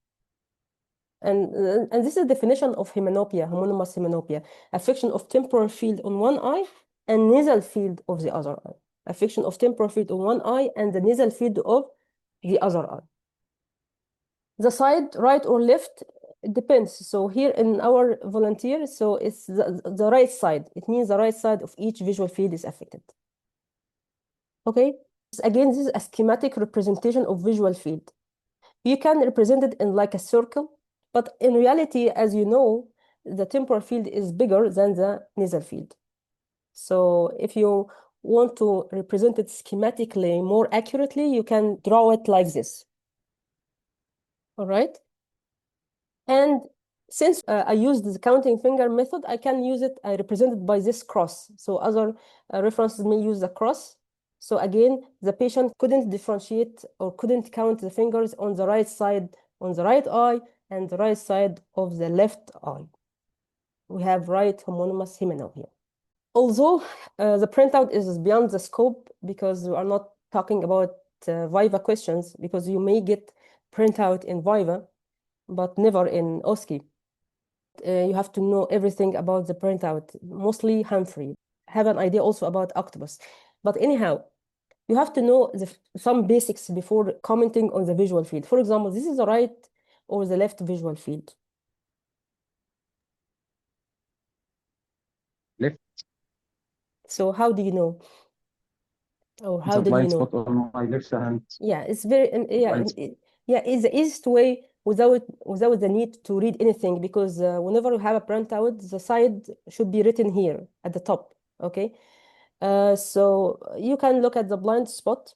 And this is the definition of hemianopia, homonymous hemianopia, affection of temporal field on one eye and nasal field of the other eye. Affection of temporal field on one eye and the nasal field of the other eye. The side, right or left, it depends. So here in our volunteer, so it's the right side. It means the right side of each visual field is affected. Okay? Again, this is a schematic representation of visual field. You can represent it in like a circle, but in reality, as you know, the temporal field is bigger than the nasal field. So if you want to represent it schematically more accurately, you can draw it like this. All right? And Since I used the counting finger method, I can use it represented by this cross. So other references may use the cross. So again, the patient couldn't differentiate or couldn't count the fingers on the right side, on the right eye, and the right side of the left eye. We have right homonymous hemianopia. Although the printout is beyond the scope because we are not talking about Viva questions, because you may get printout in Viva, but never in OSCE. You have to know everything about the printout, mostly Humphrey. Have an idea also about Octopus. But anyhow, you have to know some basics before commenting on the visual field. For example, this is the right or the left visual field. Left. So how do you know? Or how The do you blind know? spot on my left hand. Yeah, it's very Blind it's the easiest way without the need to read anything, because whenever you have a printout, the side should be written here at the top. Okay, so you can look at the blind spot,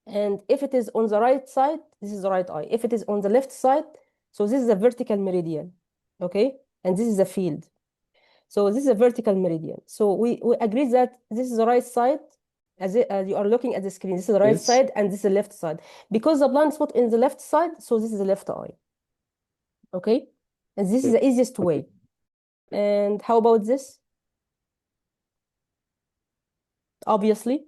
and if it is on the right side, this is the right eye. If it is on the left side, so this is a vertical meridian. Okay, and this is a field. So this is a vertical meridian. So we agree that this is the right side. As you are looking at the screen, this is the right Yes. side and this is the left side. Because the blind spot in the left side, so this is the left eye. Okay? And this is the easiest way. And how about this? Obviously,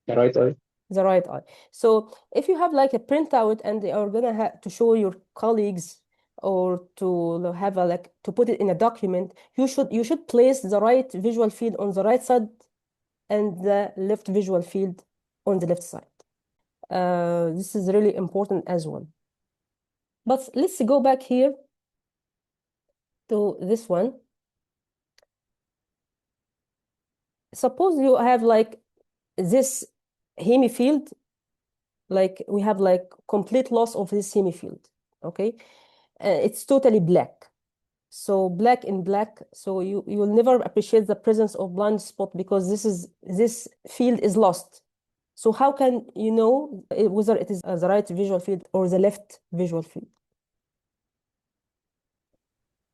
The right eye. the right eye. So if you have like a printout and they are gonna have to show your colleagues or to have a like to put it in a document, you should place the right visual field on the right side and the left visual field on the left side. This is really important as well. But let's go back here to this one. Suppose you have like this hemifield, like we have like complete loss of this hemifield, okay? It's totally black. So black in black, so you will never appreciate the presence of blind spot because this field is lost. So how can you know whether it is the right visual field or the left visual field?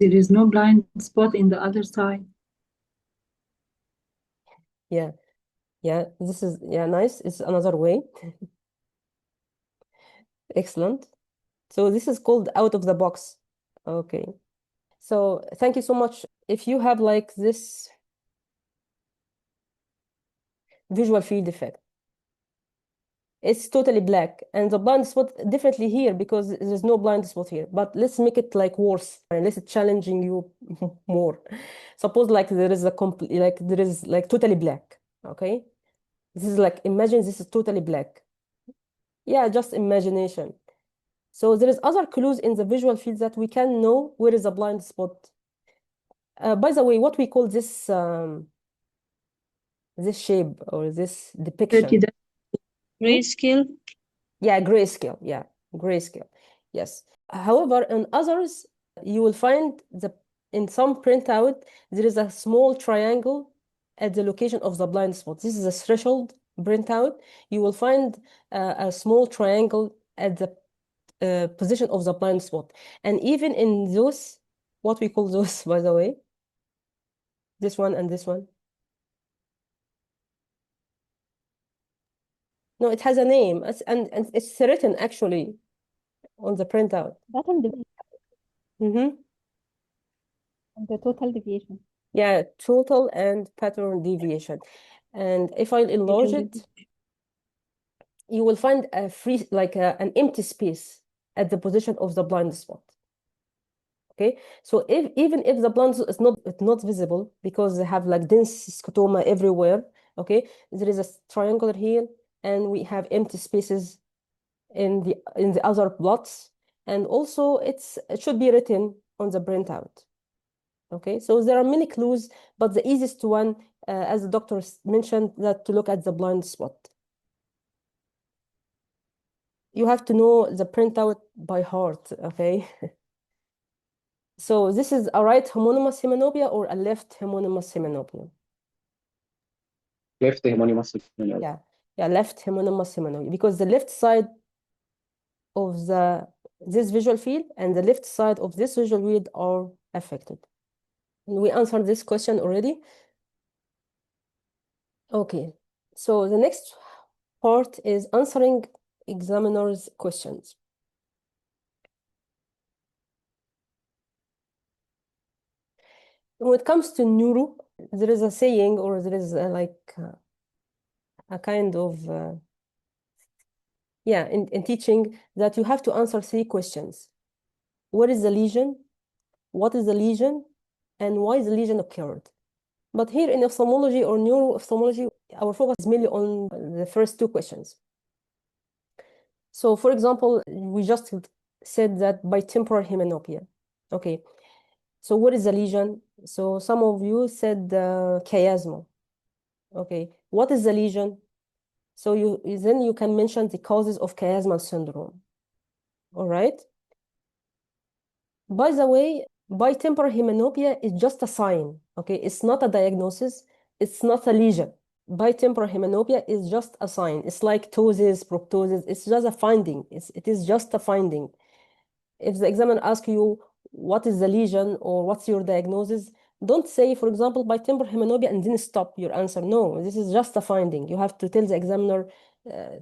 There is no blind spot in the other side. Yeah, this is nice. It's another way. Excellent. So this is called out of the box. Okay. So thank you so much. If you have like this visual field effect, it's totally black, and the blind spot definitely here because there's no blind spot here. But let's make it like worse, and let's challenging you more. Suppose like there is totally black. Okay, this is like, imagine this is totally black. Yeah, just imagination. So there is other clues in the visual field that we can know where is a blind spot. By the way, what we call this shape or this depiction? Grayscale. Yeah, grayscale. Yeah, grayscale. Yes. However, in others, you will find in some printout there is a small triangle at the location of the blind spot. This is a threshold printout. You will find a small triangle at the position of the blind spot. And even in those, what we call those, by the way, this one and this one. No, it has a name, and it's written actually on the printout. Pattern deviation. Mm-hmm. And the total deviation. Yeah, total and pattern deviation. And if I enlarge it, you will find a free, like an empty space at the position of the blind spot. Okay, so even if the blind spot is not visible because they have like dense scotoma everywhere, okay, there is a triangle here, and we have empty spaces in the other plots, and also it should be written on the printout. Okay, so there are many clues, but the easiest one, as the doctor mentioned, that to look at the blind spot. You have to know the printout by heart, okay? So this is a right homonymous hemianopia or a left homonymous hemianopia? Left homonymous. Yeah, left homonymous hemianopia, because the left side of the this visual field and the left side of this visual field are affected. And we answered this question already. Okay, so the next part is answering examiner's questions. When it comes to neuro, there is a saying, or there is a kind of in teaching, that you have to answer 3 questions. What is the lesion? What is the lesion? And why the lesion occurred? But here in ophthalmology or neuro-ophthalmology, our focus is mainly on the first 2 questions. So for example, we just said that bitemporal hemianopia. Okay, so what is the lesion? So some of you said chiasma. Okay, what is the lesion? So then you can mention the causes of chiasmal syndrome. All right. By the way, bitemporal hemianopia is just a sign. Okay, it's not a diagnosis. It's not a lesion. Bitemporal hemianopia is just a sign. It's like ptosis, proptosis. It's just a finding. It is just a finding. If the examiner asks you what is the lesion or what's your diagnosis, don't say, for example, bitemporal hemianopia and then stop your answer. No, this is just a finding. You have to tell the examiner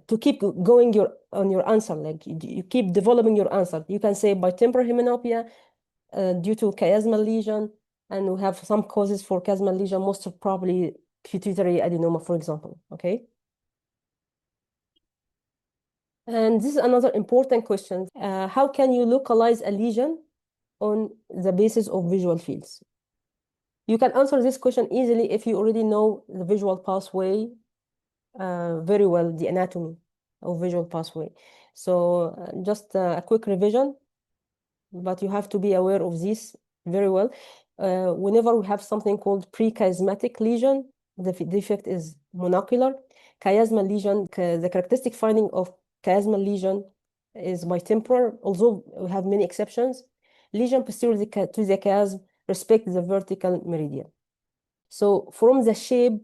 to keep going on your answer. Like you keep developing your answer. You can say bitemporal hemianopia due to chiasmal lesion, and we have some causes for chiasmal lesion, most probably pituitary adenoma, for example. Okay. And this is another important question. How can you localize a lesion on the basis of visual fields? You can answer this question easily if you already know the visual pathway very well, the anatomy of visual pathway. So just a quick revision, but you have to be aware of this very well. Whenever we have something called pre-chiasmatic lesion, the defect is monocular. Chiasmal lesion, the characteristic finding of chiasmal lesion is bitemporal, although we have many exceptions. Lesion posterior to the chiasm respect the vertical meridian. So from the shape,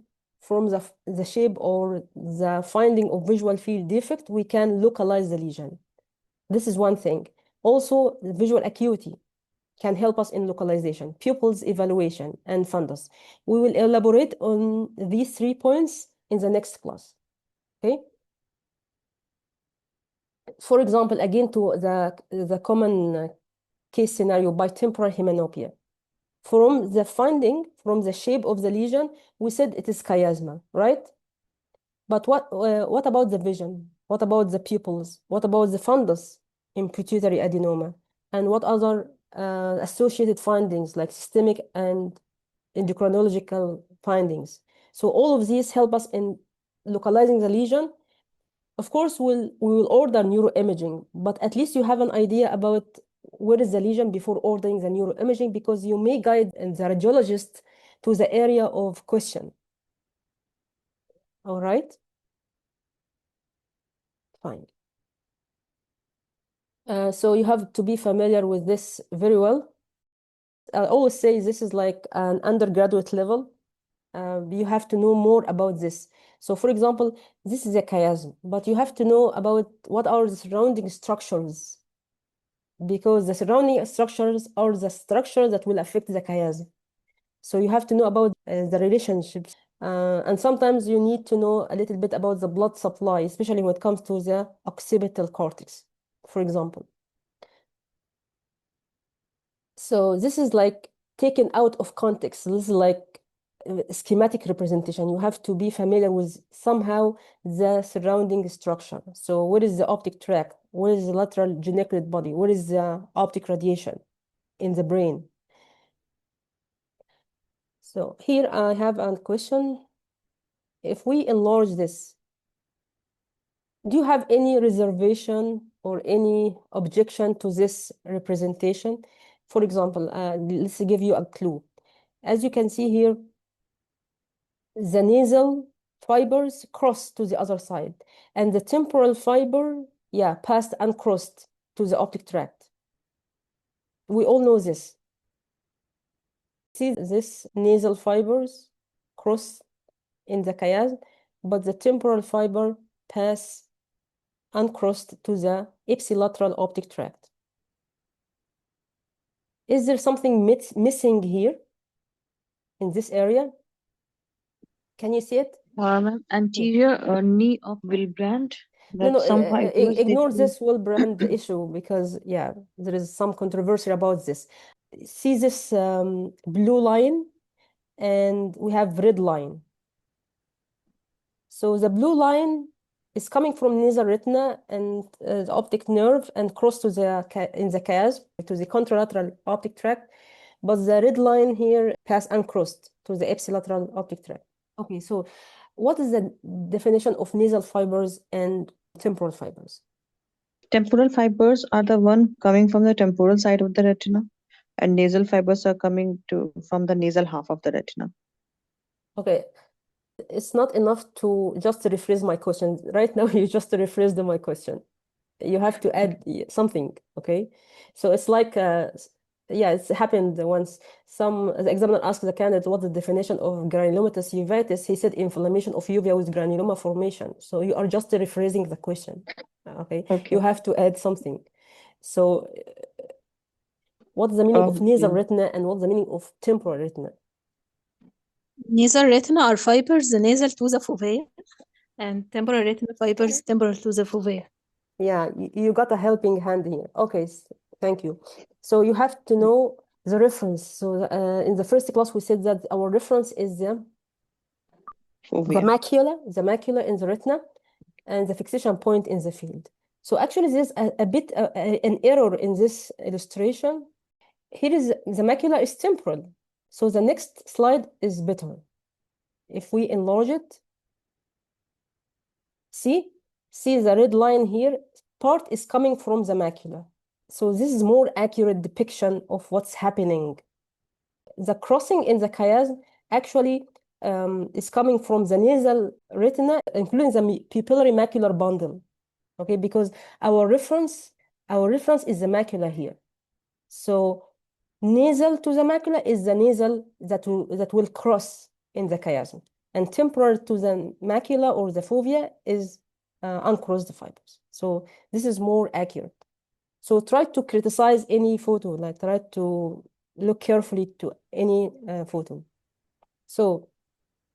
or the finding of visual field defect, we can localize the lesion. This is one thing. Also, the visual acuity can help us in localization, pupils evaluation, and fundus. We will elaborate on these 3 points in the next class. Okay. For example, again, to the common case scenario, bitemporal hemianopia. From the finding, from the shape of the lesion, we said it is chiasma, right? But what about the vision? What about the pupils? What about the fundus in pituitary adenoma? And what other associated findings like systemic and endocrinological findings? So all of these help us in localizing the lesion. Of course, we will order neuroimaging, but at least you have an idea about where is the lesion before ordering the neuroimaging, because you may guide the radiologist to the area of question. All right? Fine. So you have to be familiar with this very well. I always say this is like an undergraduate level. You have to know more about this. So for example, this is a chiasm, but you have to know about what are the surrounding structures, because the surrounding structures are the structures that will affect the chiasm. So you have to know about the relationships. And sometimes you need to know a little bit about the blood supply, especially when it comes to the occipital cortex, for example. So this is like taken out of context. This is like schematic representation. You have to be familiar with somehow the surrounding structure. So what is the optic tract? What is the lateral geniculate body? What is the optic radiation in the brain? So here I have a question. If we enlarge this, do you have any reservation or any objection to this representation? For example, let's give you a clue. As you can see here, the nasal fibers cross to the other side, and the temporal fiber, passed uncrossed to the optic tract. We all know this. See this nasal fibers cross in the chiasm, but the temporal fiber pass uncrossed to the ipsilateral optic tract. Is there something missing here in this area? Can you see it? Anterior knee of Wilbrand. No, Some fibers ignore this Wilbrand issue because, yeah, there is some controversy about this. See this blue line, and we have red line. So the blue line is coming from nasal retina and the optic nerve and cross to the in the chiasm to the contralateral optic tract, but the red line here pass uncrossed to the ipsilateral optic tract. Okay, so what is the definition of nasal fibers and temporal fibers? Temporal fibers are the one coming from the temporal side of the retina, and nasal fibers are coming from the nasal half of the retina. Okay, it's not enough to just rephrase my question. Right now, you just rephrased my question. You have to add something, okay? So it's like, yeah, it's happened once. The examiner asked the candidate what the definition of granulomatous uveitis. He said inflammation of uvea with granuloma formation. So you are just rephrasing the question, okay? You have to add something. So what's the meaning of nasal retina and what's the meaning of temporal retina? Nasal retina are fibers nasal to the fovea, and temporal retina fibers temporal to the fovea. Yeah, you got a helping hand here. Okay, thank you. So you have to know the reference. So in the first class, we said that our reference is the macula in the retina and the fixation point in the field. So actually, there's a bit an error in this illustration. Here is the macula is temporal. So the next slide is better. If we enlarge it, see the red line here, part is coming from the macula. So this is more accurate depiction of what's happening. The crossing in the chiasm actually is coming from the nasal retina, including the pupillary macular bundle. Okay, because our reference is the macula here. So nasal to the macula is the nasal that will cross in the chiasm, and temporal to the macula or the fovea is uncrossed fibers. So this is more accurate. So try to criticize any photo, like try to look carefully to any photo. So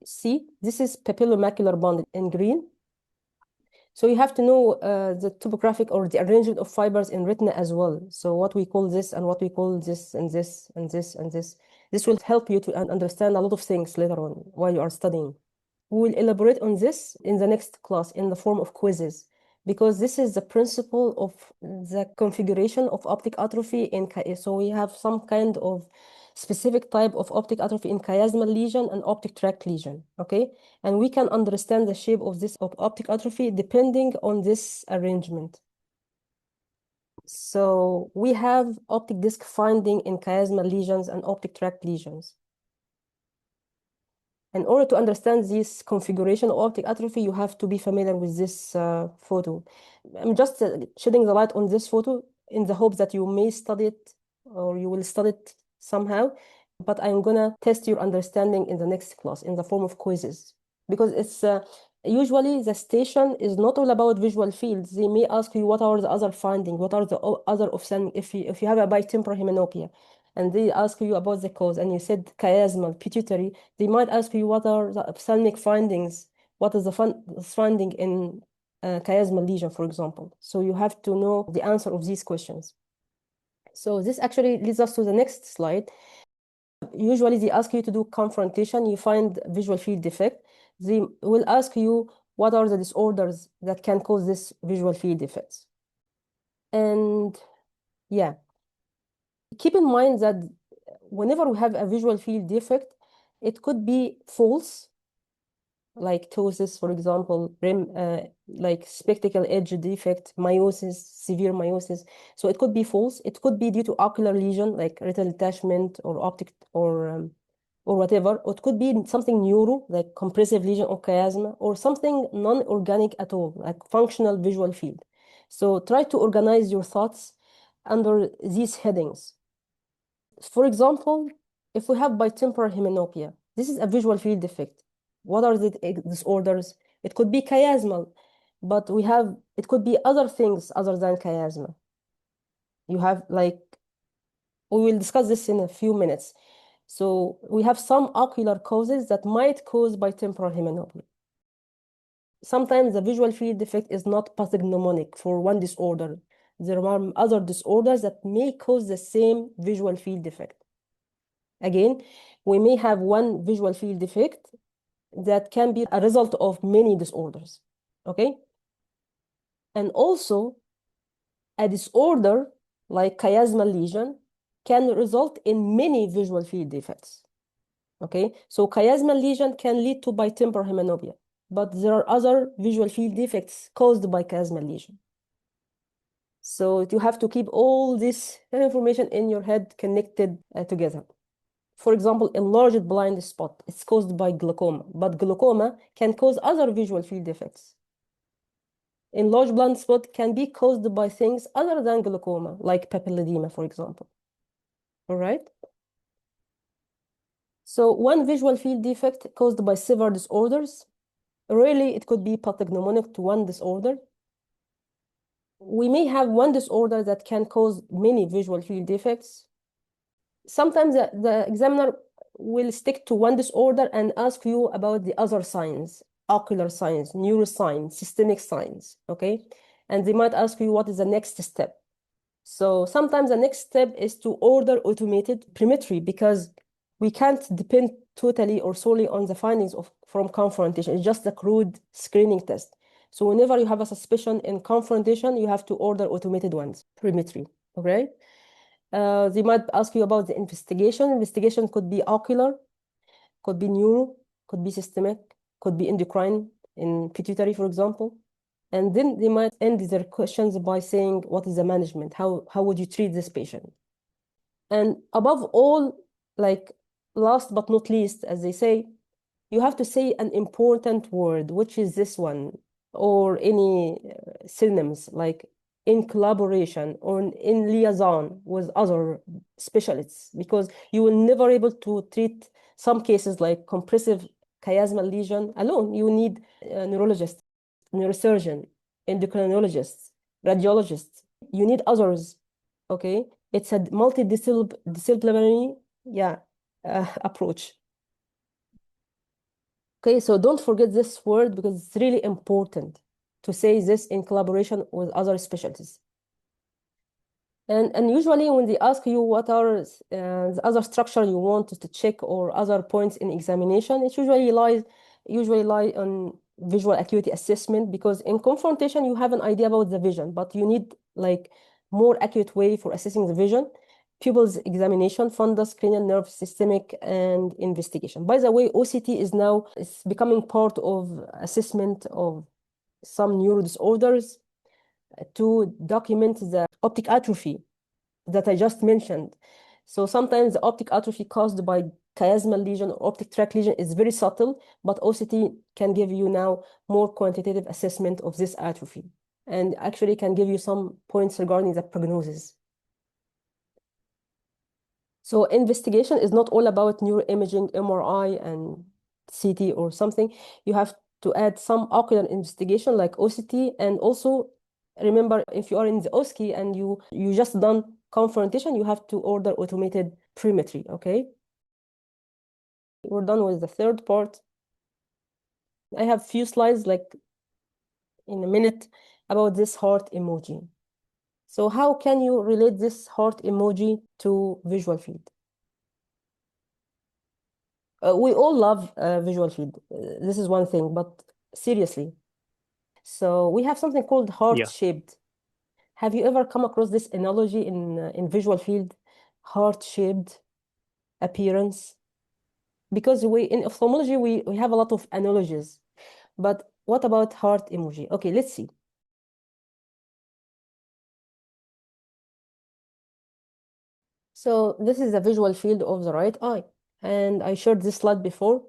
see, this is papillomacular bundle in green. So you have to know the topographic or the arrangement of fibers in retina as well. So what we call this and what we call this and this and this and this. This will help you to understand a lot of things later on while you are studying. We will elaborate on this in the next class in the form of quizzes, because this is the principle of the configuration of optic atrophy in so we have some kind of specific type of optic atrophy in chiasmal lesion and optic tract lesion, okay? And we can understand the shape of this optic atrophy depending on this arrangement. So we have optic disc finding in chiasmal lesions and optic tract lesions. In order to understand this configuration of optic atrophy, you have to be familiar with this photo. I'm just shedding the light on this photo in the hope that you may study it or you will study it somehow, but I'm gonna test your understanding in the next class in the form of quizzes, because it's usually the station is not all about visual fields. They may ask you what are the other findings, what are the other ophthalmic, if you have a bitemporal hemianopia, and they ask you about the cause, and you said chiasmal, pituitary, they might ask you what are the ophthalmic findings, what is the finding in chiasmal lesion, for example. So you have to know the answer of these questions. So this actually leads us to the next slide. Usually they ask you to do confrontation, you find visual field defect. They will ask you what are the disorders that can cause this visual field defects. And yeah, keep in mind that whenever we have a visual field defect, it could be false, like ptosis, for example, like spectacle edge defect, miosis, severe miosis. So it could be false. It could be due to ocular lesion, like retinal detachment or optic or whatever. Or it could be something neuro, like compressive lesion or chiasma, or something non-organic at all, like functional visual field. So try to organize your thoughts under these headings. For example, if we have bitemporal hemianopia, this is a visual field defect. What are the disorders? It could be chiasmal, but it could be other things other than chiasma. You have like We will discuss this in a few minutes. So we have some ocular causes that might cause bitemporal hemianopia. Sometimes the visual field defect is not pathognomonic for one disorder. There are other disorders that may cause the same visual field defect. Again, we may have one visual field defect that can be a result of many disorders, okay? And also, a disorder like chiasmal lesion can result in many visual field defects, okay? So chiasmal lesion can lead to bitemporal hemianopia, but there are other visual field defects caused by chiasmal lesion. So you have to keep all this information in your head connected together. For example, enlarged blind spot, it's caused by glaucoma, but glaucoma can cause other visual field defects. Enlarged blind spot can be caused by things other than glaucoma, like papilledema, for example. All right? So one visual field defect caused by severe disorders, really it could be pathognomonic to one disorder. We may have one disorder that can cause many visual field defects. Sometimes the examiner will stick to one disorder and ask you about the other signs, ocular signs, neuroscience, systemic signs, okay? And they might ask you what is the next step. So sometimes the next step is to order automated perimetry because we can't depend totally or solely on the findings from confrontation. It's just a crude screening test. So whenever you have a suspicion in confrontation, you have to order automated ones, perimetry, okay? They might ask you about the investigation. Investigation could be ocular, could be neuro, could be systemic, could be endocrine in pituitary, for example. And then they might end their questions by saying, what is the management? How would you treat this patient? And above all, like last but not least, as they say, you have to say an important word, which is this one, or any synonyms like in collaboration or in liaison with other specialists, because you will never able to treat some cases like compressive chiasmal lesion alone. You need a neurologist, neurosurgeon, endocrinologist, radiologist. You need others, okay? It's a multidisciplinary approach. Okay, so don't forget this word because it's really important to say this in collaboration with other specialties. And usually when they ask you what are the other structure you want to check or other points in examination, it usually lie on visual acuity assessment, because in confrontation you have an idea about the vision, but you need like more accurate way for assessing the vision. Pupils examination, fundus, cranial nerve, systemic, and investigation. By the way, OCT is now becoming part of assessment of some neuro disorders to document the optic atrophy that I just mentioned. So sometimes the optic atrophy caused by chiasmal lesion or optic tract lesion is very subtle, but OCT can give you now more quantitative assessment of this atrophy and actually can give you some points regarding the prognosis. So investigation is not all about neuroimaging, MRI and CT or something. You have to add some ocular investigation like OCT, and also remember, if you are in the OSCE and you just done confrontation, you have to order automated perimetry, okay? We're done with the third part. I have few slides like in a minute about this heart emoji. So how can you relate this heart emoji to visual field? We all love visual field. This is one thing, but seriously. So we have something called heart-shaped. Have you ever come across this analogy in visual field? Heart-shaped appearance? Because in ophthalmology, we have a lot of analogies. But what about heart emoji? Okay, let's see. So this is the visual field of the right eye. And I shared this slide before.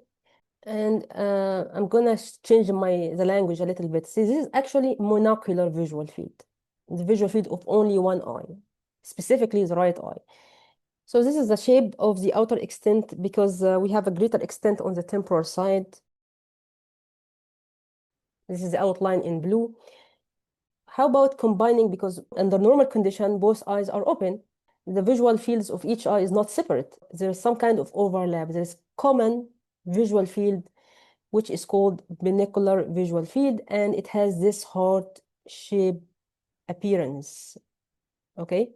And I'm gonna change the language a little bit. See, this is actually monocular visual field, the visual field of only one eye, specifically the right eye. So this is the shape of the outer extent because we have a greater extent on the temporal side. This is the outline in blue. How about combining, because under normal condition, both eyes are open. the visual fields of each eye is not separate. There's some kind of overlap. There's common visual field, which is called binocular visual field, and it has this heart-shaped appearance. Okay,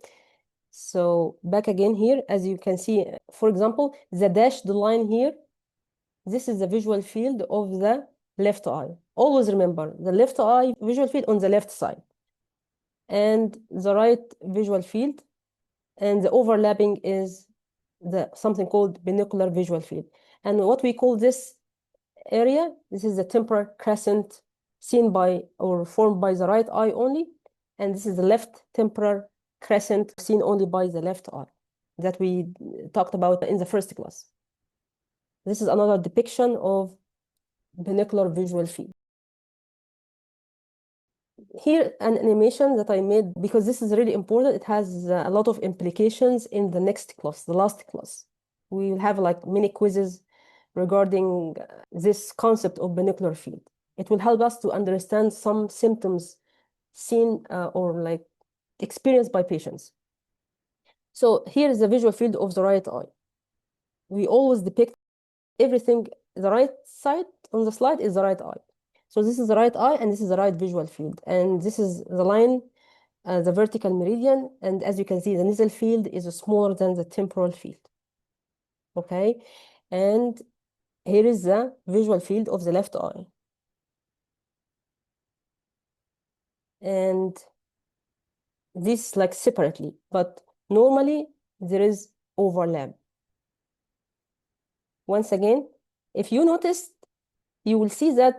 so back again here, as you can see, for example, the dashed line here, this is the visual field of the left eye. Always remember, the left eye visual field on the left side, and the right visual field, and the overlapping is something called binocular visual field. And what we call this area, this is the temporal crescent seen by or formed by the right eye only, and this is the left temporal crescent seen only by the left eye that we talked about in the first class. This is another depiction of binocular visual field. Here, an animation that I made, because this is really important. It has a lot of implications in the next class, the last class. We will have like mini quizzes regarding this concept of binocular field. It will help us to understand some symptoms seen or like experienced by patients. So here is the visual field of the right eye. We always depict everything. The right side on the slide is the right eye. So this is the right eye, and this is the right visual field. And this is the line, the vertical meridian. And as you can see, the nasal field is smaller than the temporal field. Okay, and here is the visual field of the left eye. And this like separately, but normally there is overlap. Once again, if you notice, you will see that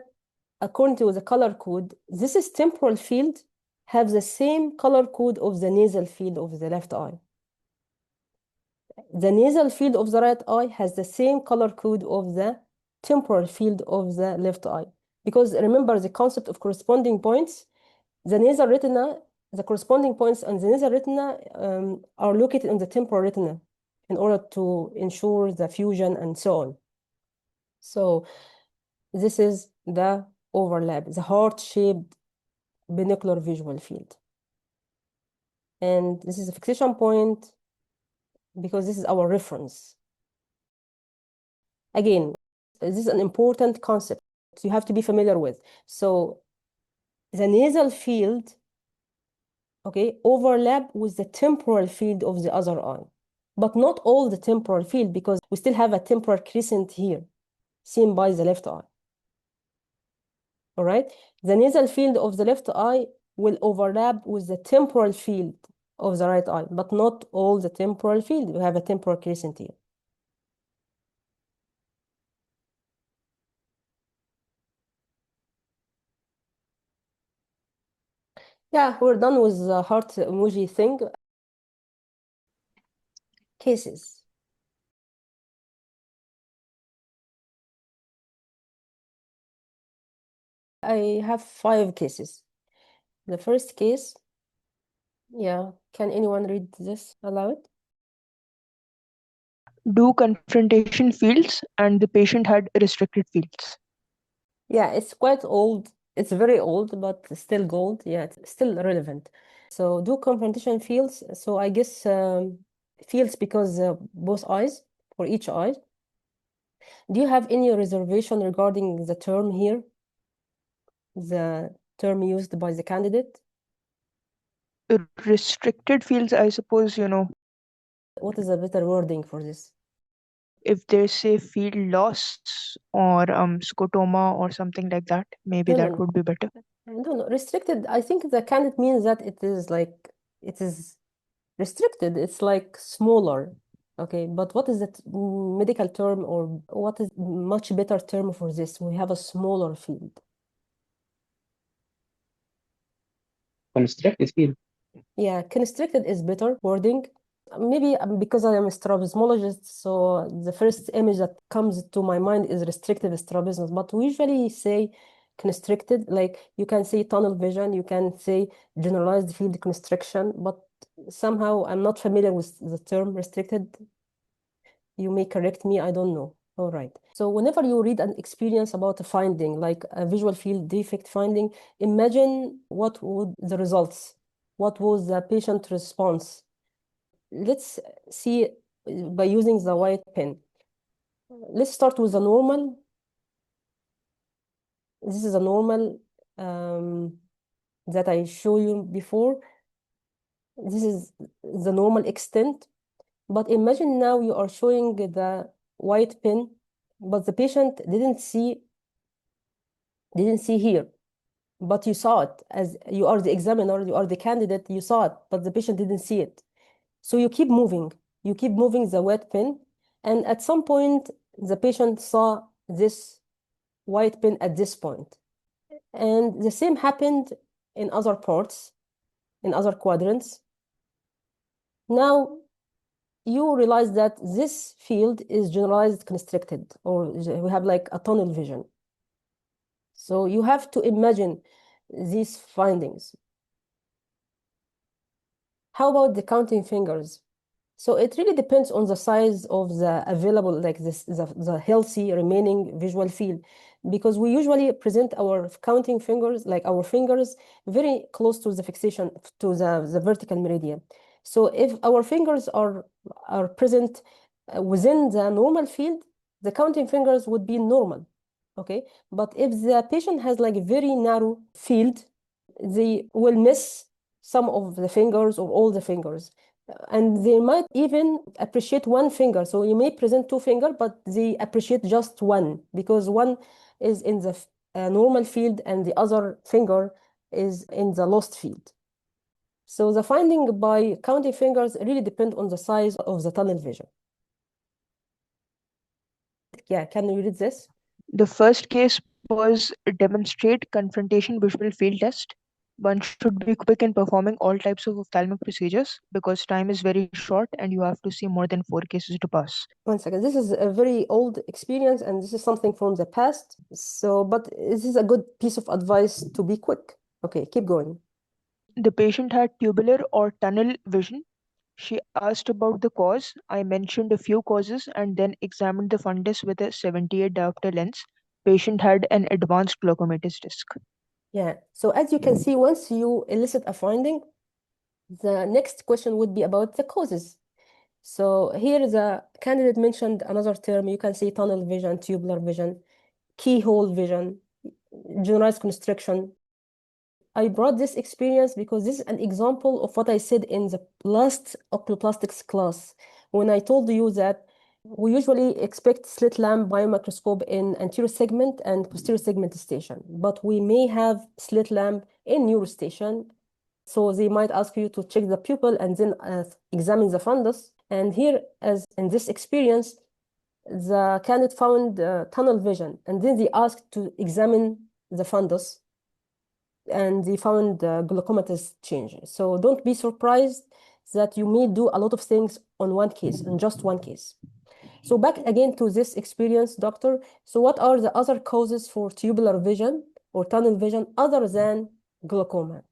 according to the color code, this is temporal field have the same color code of the nasal field of the left eye. The nasal field of the right eye has the same color code of the temporal field of the left eye. Because remember the concept of corresponding points, the nasal retina, the corresponding points on the nasal retina are located in the temporal retina in order to ensure the fusion and so on. So this is the overlap, the heart-shaped binocular visual field. And this is a fixation point because this is our reference. Again, this is an important concept you have to be familiar with. So the nasal field, okay, overlap with the temporal field of the other eye, but not all the temporal field, because we still have a temporal crescent here seen by the left eye. All right, the nasal field of the left eye will overlap with the temporal field of the right eye, but not all the temporal field. We have a temporal crescent here. Yeah, we're done with the heart emoji thing. Cases. I have 5 cases. The first case, yeah, can anyone read this aloud? Do confrontation fields and the patient had restricted fields. Yeah, it's quite old. It's very old, but still gold. Yeah, it's still relevant. So do confrontation fields. So I guess fields because both eyes, for each eye. Do you have any reservation regarding the term here? The term used by the candidate? Restricted fields, I suppose, What is a better wording for this? if they say field loss or scotoma or something like that, maybe that would be better. I don't know. Restricted, I think the candidate means that it is restricted. It's like smaller. Okay, but what is that medical term, or what is much better term for this? We have a smaller field. Constricted field. Yeah, constricted is better wording. Maybe because I am a strabismologist, so the first image that comes to my mind is restrictive strabismus, but we usually say constricted, like you can say tunnel vision, you can say generalized field constriction, but somehow I'm not familiar with the term restricted. You may correct me, I don't know. All right. So whenever you read an experience about a finding, like a visual field defect finding, imagine what would the results, what was the patient response. let's see by using the white pen. Let's start with the normal. This is a normal that I show you before. This is the normal extent. But imagine now you are showing the white pen, but the patient didn't see here, but you saw it as you are the examiner, you are the candidate, you saw it, but the patient didn't see it. So you keep moving the white pen, and at some point the patient saw this white pen at this point. And the same happened in other parts, in other quadrants. Now you realize that this field is generalized constricted, or we have like a tunnel vision. So you have to imagine these findings. How about the counting fingers? So it really depends on the size of the available, like the healthy remaining visual field, because we usually present our counting fingers, like our fingers, very close to the fixation, to the vertical meridian. So if our fingers are present within the normal field, the counting fingers would be normal, okay? But if the patient has like a very narrow field, they will miss some of the fingers or all the fingers. And they might even appreciate one finger. So you may present two fingers, but they appreciate just one because one is in the normal field and the other finger is in the lost field. So the finding by counting fingers really depend on the size of the tunnel vision. Yeah, can you read this? The first case was demonstrate confrontation visual field test. One should be quick in performing all types of ophthalmic procedures because time is very short and you have to see more than 4 cases to pass. One second. This is a very old experience and this is something from the past. So, but this is a good piece of advice to be quick. Okay, keep going. The patient had tubular or tunnel vision. She asked about the cause. I mentioned a few causes and then examined the fundus with a 78 diopter lens. Patient had an advanced glaucomatous disc. Yeah, so as you can see, once you elicit a finding, the next question would be about the causes. So here the candidate mentioned another term. You can see tunnel vision, tubular vision, keyhole vision, generalized constriction. I brought this experience because this is an example of what I said in the last oculoplastics class when I told you that we usually expect slit lamp biomicroscope in anterior segment and posterior segment station, but we may have slit lamp in neurostation. So they might ask you to check the pupil and then examine the fundus. And here, as in this experience, the candidate found tunnel vision, and then they asked to examine the fundus, and they found glaucomatous changes. So don't be surprised that you may do a lot of things on one case, in just one case. So back again to this experience, doctor. So what are the other causes for tubular vision or tunnel vision other than glaucoma?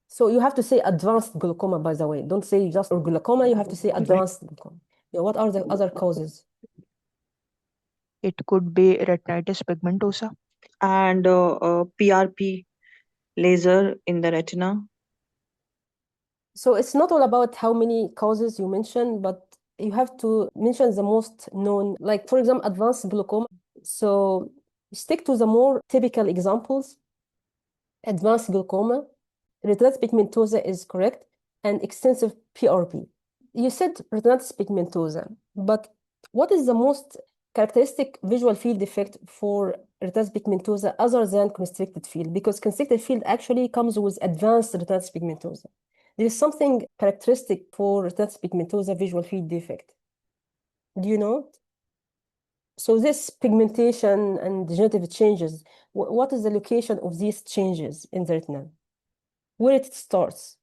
So you have to say advanced glaucoma, by the way. Don't say just or glaucoma, you have to say advanced glaucoma. Yeah, what are the other causes? It could be retinitis pigmentosa. And PRP laser in the retina. So it's not all about how many causes you mention, but you have to mention the most known, like for example, advanced glaucoma. So stick to the more typical examples. Advanced glaucoma, retinitis pigmentosa is correct, and extensive PRP. You said retinitis pigmentosa, but what is the most characteristic visual field defect for retinitis pigmentosa other than constricted field? Because constricted field actually comes with advanced retinitis pigmentosa. There is something characteristic for retinitis pigmentosa visual field defect. Do you know it? So this pigmentation and degenerative changes, what is the location of these changes in the retina? Where it starts?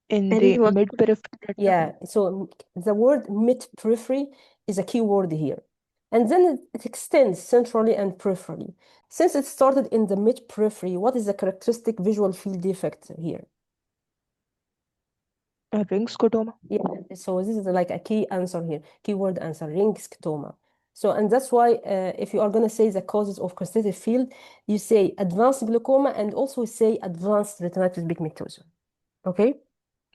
In the mid-periphery. Yeah, so the word mid-periphery is a key word here. And then it extends centrally and peripherally. Since it started in the mid-periphery, what is the characteristic visual field defect here? A ring scotoma. Yeah, so this is like a key answer here, keyword answer, ring scotoma. So, and that's why if you are going to say the causes of constricted field, you say advanced glaucoma and also say advanced retinitis pigmentosa. Okay?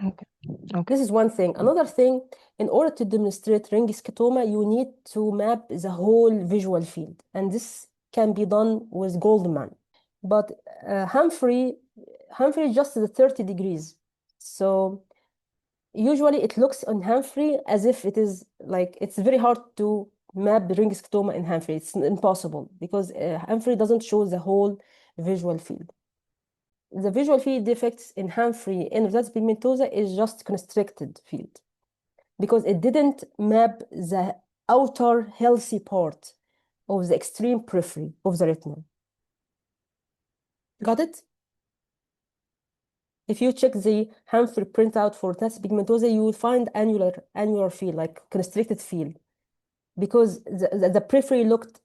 Okay. Okay. This is one thing. Another thing, in order to demonstrate ring scotoma, you need to map the whole visual field. And this can be done with Goldman. But Humphrey just the 30 degrees. So usually it looks on Humphrey as if it is like, it's very hard to map the ring scotoma in Humphrey. It's impossible because Humphrey doesn't show the whole visual field. The visual field defects in Humphrey and retinitis pigmentosa is just constricted field because it didn't map the outer healthy part of the extreme periphery of the retina. Got it? If you check the Humphrey printout for retinitis pigmentosa, you will find annular field, like constricted field, because the periphery looked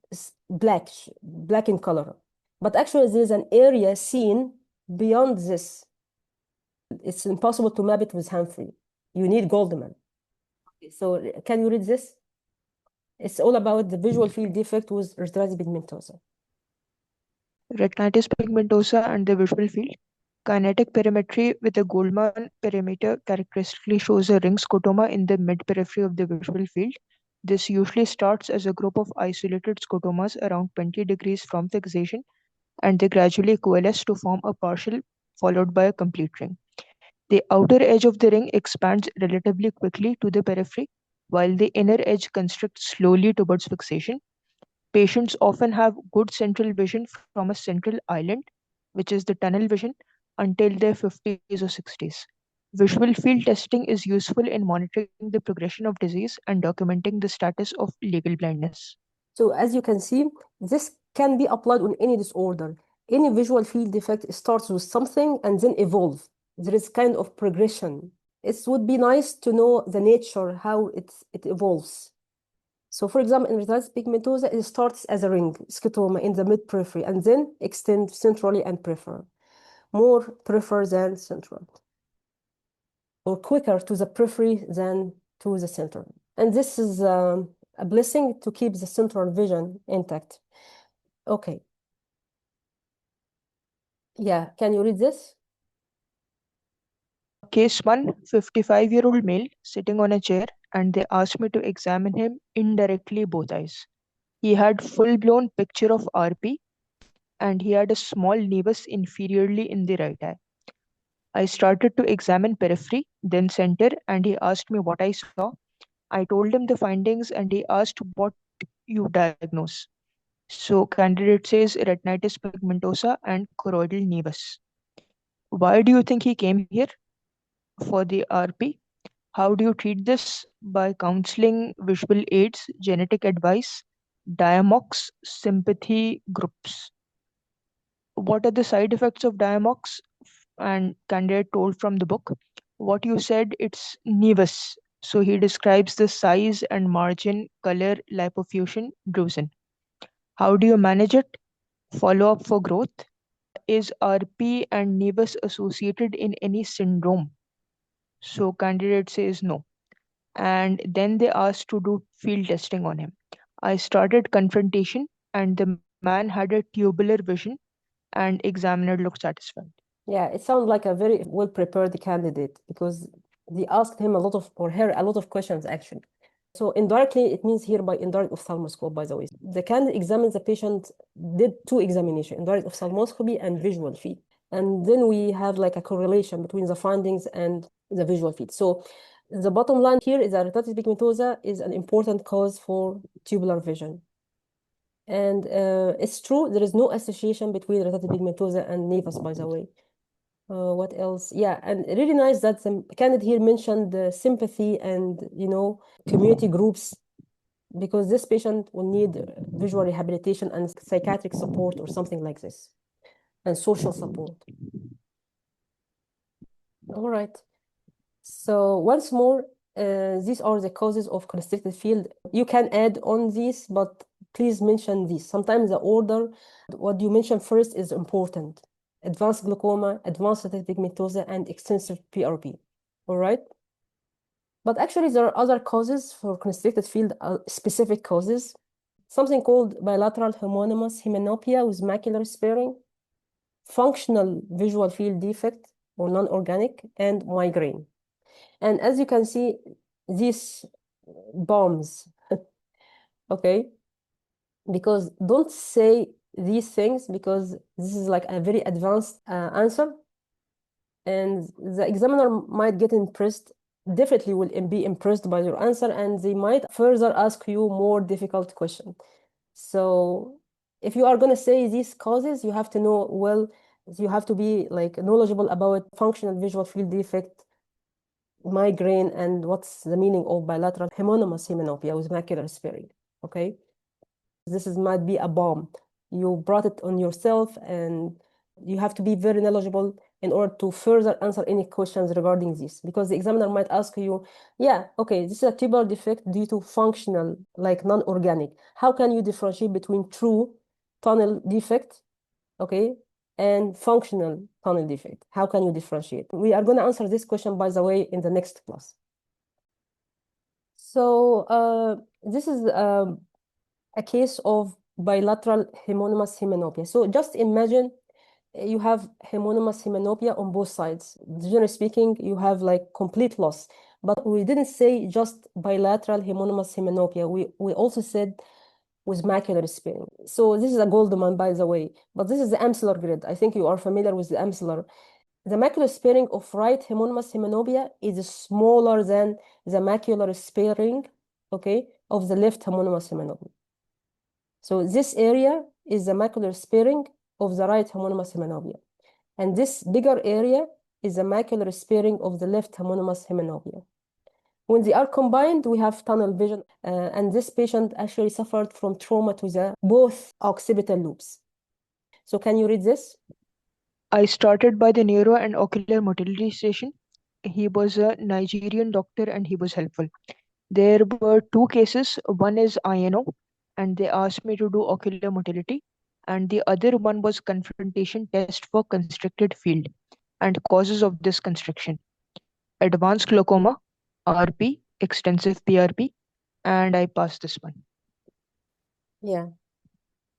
black in color. But actually, there's an area seen beyond this. It's impossible to map it with Humphrey. You need Goldman. So can you read this? It's all about the visual field defect with retinitis pigmentosa. Retinitis pigmentosa and the visual field. Kinetic perimetry with a Goldman perimeter characteristically shows a ring scotoma in the mid-periphery of the visual field. This usually starts as a group of isolated scotomas around 20 degrees from fixation, and they gradually coalesce to form a partial followed by a complete ring. The outer edge of the ring expands relatively quickly to the periphery, while the inner edge constricts slowly towards fixation. Patients often have good central vision from a central island, which is the tunnel vision, until their 50s or 60s. Visual field testing is useful in monitoring the progression of disease and documenting the status of legal blindness. So as you can see, this can be applied on any disorder. Any visual field defect starts with something and then evolves. There is kind of progression. It would be nice to know the nature, how it evolves. So for example, in retinitis pigmentosa, it starts as a ring scotoma in the mid-periphery and then extends centrally and peripheral. More peripheral than central. Or quicker to the periphery than to the center. And this is a blessing to keep the central vision intact. Okay. Yeah, can you read this? Case 1, 55-year-old male sitting on a chair, and they asked me to examine him indirectly both eyes. He had full-blown picture of RP, and he had a small nevus inferiorly in the right eye. I started to examine periphery, then center, and he asked me what I saw. I told him the findings, and he asked what you diagnose. So candidate says retinitis pigmentosa and choroidal nevus. Why do you think he came here? For the RP. How do you treat this? By counseling, visual aids, genetic advice, Diamox, sympathy groups. What are the side effects of Diamox? And candidate told from the book. What you said, it's nevus. So he describes the size and margin, color, lipofuscin, drusen. How do you manage it? Follow up for growth. Is RP and nevus associated in any syndrome? So candidate says no. And then they asked to do field testing on him. I started confrontation, and the man had a tubular vision, and examiner looked satisfied. Yeah, it sounds like a very well-prepared candidate because they asked him or her a lot of questions actually. So indirectly, it means here by indirect ophthalmoscope, by the way. The candidate examines the patient, did two examinations, indirect ophthalmoscopy and visual field. And then we have like a correlation between the findings and the visual field. So the bottom line here is that retinitis pigmentosa is an important cause for tubular vision. And it's true, there is no association between retinitis pigmentosa and nevus, by the way. What else? Yeah, and really nice that the candidate here mentioned the sympathy and, community groups, because this patient will need visual rehabilitation and psychiatric support or something like this, and social support. All right. So once more, these are the causes of constricted field. You can add on these, but please mention these. Sometimes the order, what you mention first is important. Advanced glaucoma, advanced retinitis pigmentosa, and extensive PRP. All right? But actually, there are other causes for constricted field, specific causes. Something called bilateral homonymous hemianopia with macular sparing, functional visual field defect, or non-organic, and migraine. And as you can see, these bombs, okay? Because don't say these things because this is like a very advanced answer, and the examiner might get impressed, definitely will be impressed by your answer, and they might further ask you more difficult questions. So if you are going to say these causes, you have to know, well, you have to be like knowledgeable about functional visual field defect, migraine, and what's the meaning of bilateral homonymous hemianopia with macular sparing, okay? This might be a bomb. You brought it on yourself, and you have to be very knowledgeable in order to further answer any questions regarding this, because the examiner might ask you, yeah, okay, this is a tubular defect due to functional, like non-organic. How can you differentiate between true tunnel defect, okay, and functional tunnel defect? How can you differentiate? We are going to answer this question, by the way, in the next class. So this is a case of bilateral homonymous hemianopia. So just imagine you have homonymous hemianopia on both sides. Generally speaking, you have like complete loss. But we didn't say just bilateral homonymous hemianopia. We also said with macular sparing. So this is a Goldman, by the way, but this is the Amsler grid. I think you are familiar with the Amsler. The macular sparing of right homonymous hemianopia is smaller than the macular sparing, okay, of the left homonymous hemianopia. So this area is the macular sparing of the right homonymous hemianopia. And this bigger area is the macular sparing of the left homonymous hemianopia. When they are combined, we have tunnel vision. And this patient actually suffered from trauma to both occipital lobes. So can you read this? I started by the Neuro and Ocular Motility Station. He was a Nigerian doctor and he was helpful. There were two cases. One is INO, and they asked me to do ocular motility. And the other one was confrontation test for constricted field and causes of this constriction. Advanced glaucoma, RP, extensive PRP, and I passed this one. Yeah.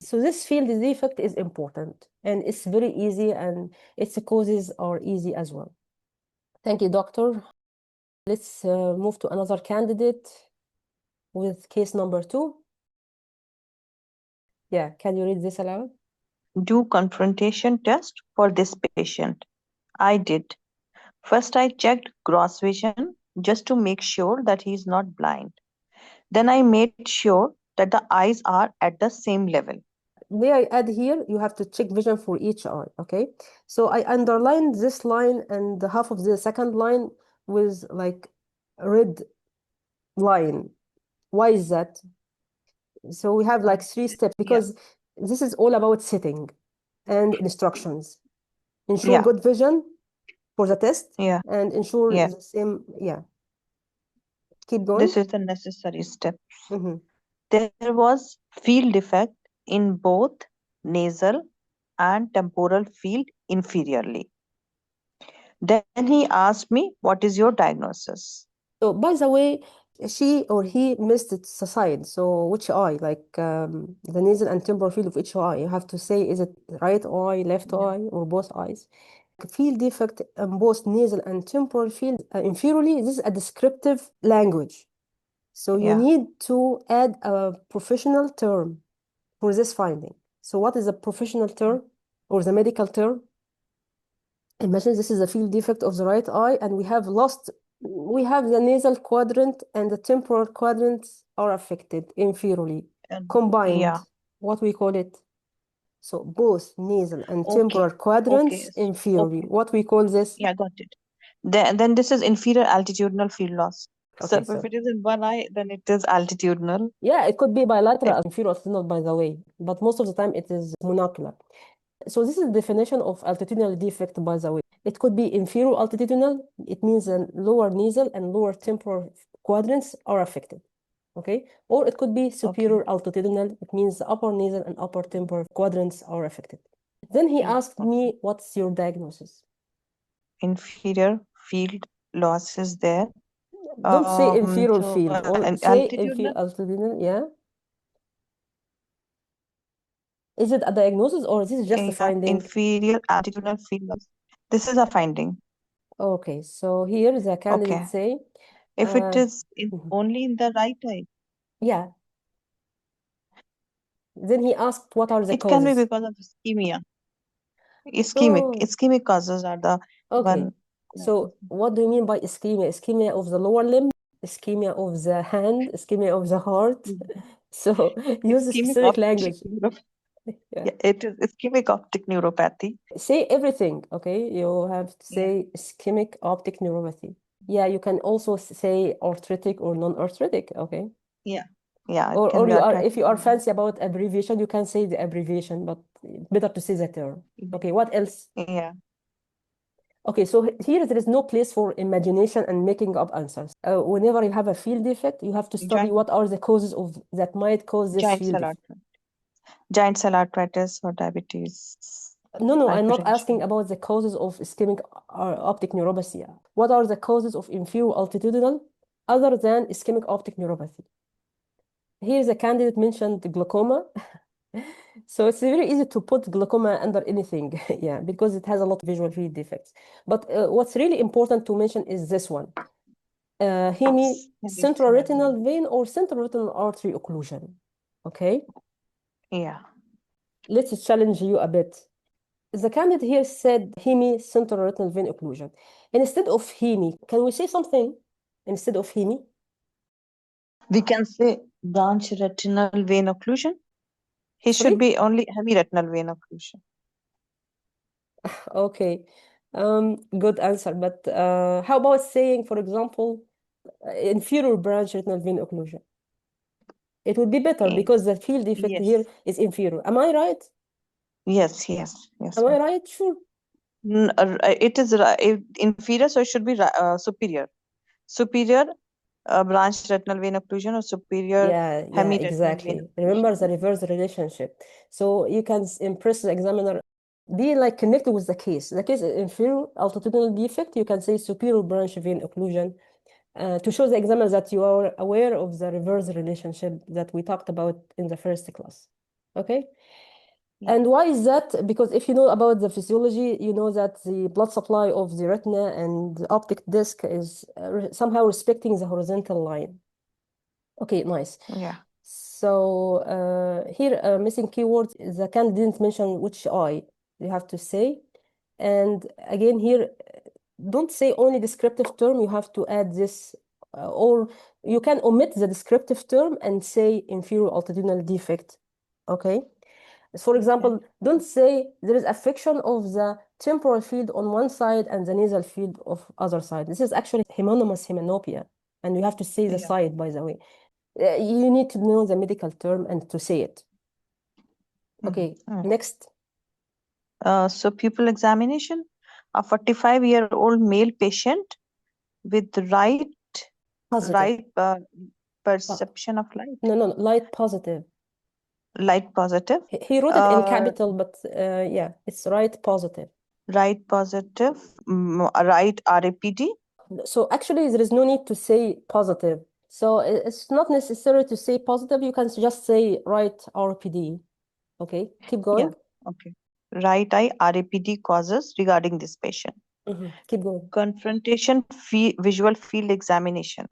So this field defect is important, and it's very easy, and its causes are easy as well. Thank you, doctor. Let's move to another candidate with case number 2. Yeah, can you read this aloud? Do confrontation test for this patient. I did. First, I checked gross vision just to make sure that he is not blind. Then I made sure that the eyes are at the same level. May I add here, you have to check vision for each eye, okay? So I underlined this line and the half of the second line with like a red line. Why is that? So we have like 3 steps, because this is all about setting and instructions. Ensure good vision for the test and ensure the same, Keep going. This is the necessary step. There was field defect in both nasal and temporal field inferiorly. Then he asked me, what is your diagnosis? So by the way, she or he missed its side. So which eye, like the nasal and temporal field of each eye, you have to say, is it right eye, left eye, or both eyes? Field defect in both nasal and temporal field inferiorly, this is a descriptive language. So you need to add a professional term for this finding. So what is a professional term or the medical term? Imagine this is a field defect of the right eye, and we have the nasal quadrant and the temporal quadrants are affected inferiorly, combined. What we call it? So both nasal and temporal quadrants inferiorly. What we call this? Yeah, got it. Then this is inferior altitudinal field loss. Okay, so if it is in one eye, then it is altitudinal. Yeah, it could be bilateral inferior altitudinal, by the way, but most of the time it is monocular. So this is the definition of altitudinal defect, by the way. It could be inferior altitudinal. It means the lower nasal and lower temporal quadrants are affected, okay? Or it could be superior altitudinal. It means the upper nasal and upper temporal quadrants are affected. Then he asked me, what's your diagnosis? Inferior field loss is there. Don't say inferior field, or say inferior altitudinal, yeah? Is it a diagnosis or is this just a finding? Inferior altitudinal field loss. This is a finding. Okay, so here the candidate Okay. say, If it is mhm. only in the right eye, Yeah. Then he asked, what are the it can be causes? because of ischemia. Oh, Ischemic causes are the okay. one. So what do you mean by ischemia? Ischemia of the lower limb, ischemia of the hand, ischemia of the heart. So use a Ischemic specific optic language. Yeah, it is ischemic optic neuropathy. Say everything, okay? You have to say ischemic optic neuropathy. Yeah, you can also say arthritic or non-arthritic, okay? Yeah, it Or can be you are, arthritic. if you are fancy about abbreviation, you can say the abbreviation, but better to say the term. Okay, what else? Yeah. Okay, so here there is no place for imagination and making up answers. Whenever you have a field defect, you have to study what are the causes of that might cause this Giant field cell defect. arthritis. Giant cell arthritis or diabetes. No, I'm not hypertension. asking about the causes of ischemic optic neuropathy. What are the causes of inferior altitudinal other than ischemic optic neuropathy? Here the candidate mentioned glaucoma. So it's very easy to put glaucoma under anything, yeah, because it has a lot of visual field defects. But what's really important to mention is this one. Central retinal vein or central retinal artery occlusion. Okay? Yeah. Let's challenge you a bit. The candidate here said central retinal vein occlusion. Instead of hemi, can we say something instead of hemi? We can say branch retinal vein occlusion. He Sorry? should be only hemiretinal vein occlusion. Okay, good answer. But how about saying, for example, inferior branch retinal vein occlusion? It would be better because the field defect here is inferior. Am I right? Yes. Am I right? Sure. It is inferior, so it should be superior. Superior branch retinal vein occlusion or superior Yeah, hemiretinal exactly. vein Remember occlusion. the reverse relationship. So you can impress the examiner, be like connected with the case. The case is inferior altitudinal defect. You can say superior branch vein occlusion to show the examiner that you are aware of the reverse relationship that we talked about in the first class. Okay? And why is that? Because if you know about the physiology, you know that the blood supply of the retina and the optic disc is somehow respecting the horizontal line. Okay, nice. Yeah. So here, missing keyword, the candidate didn't mention which eye you have to say. And again, here, don't say only descriptive term. You have to add this, or you can omit the descriptive term and say inferior altitudinal defect. Okay. For example, don't say there is affection of the temporal field on one side and the nasal field of other side. This is actually homonymous hemianopia, and you have to say the side, by the way. You need to know the medical term and to say it. Okay, next. So pupil examination, a 45-year-old male patient with right perception of light. No, light positive. Light positive. He wrote it in capital, but yeah, it's right positive. Right positive, right RAPD. So actually, there is no need to say positive. So it's not necessary to say positive. You can just say right RPD. Okay, keep going. Yeah. Okay. Right eye RAPD causes regarding this patient. Keep going. Confrontation visual field examination.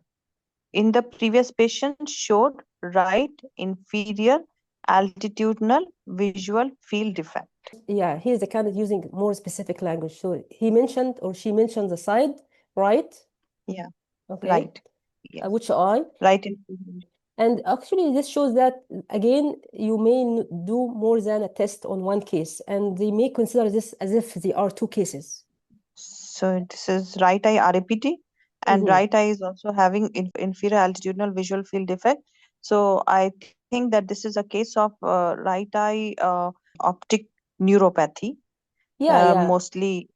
In the previous patient showed right inferior altitudinal visual field defect. Yeah, here's the candidate using more specific language. So he mentioned or she mentioned the side, right? Yeah. Okay. Right. Yes. Which eye? Right inferior. And actually, this shows that, again, you may do more than a test on one case, and they may consider this as if they are two cases. So this is right eye RAPT, and right eye is also having inferior altitudinal visual field defect. So I think that this is a case of right eye optic neuropathy. Mostly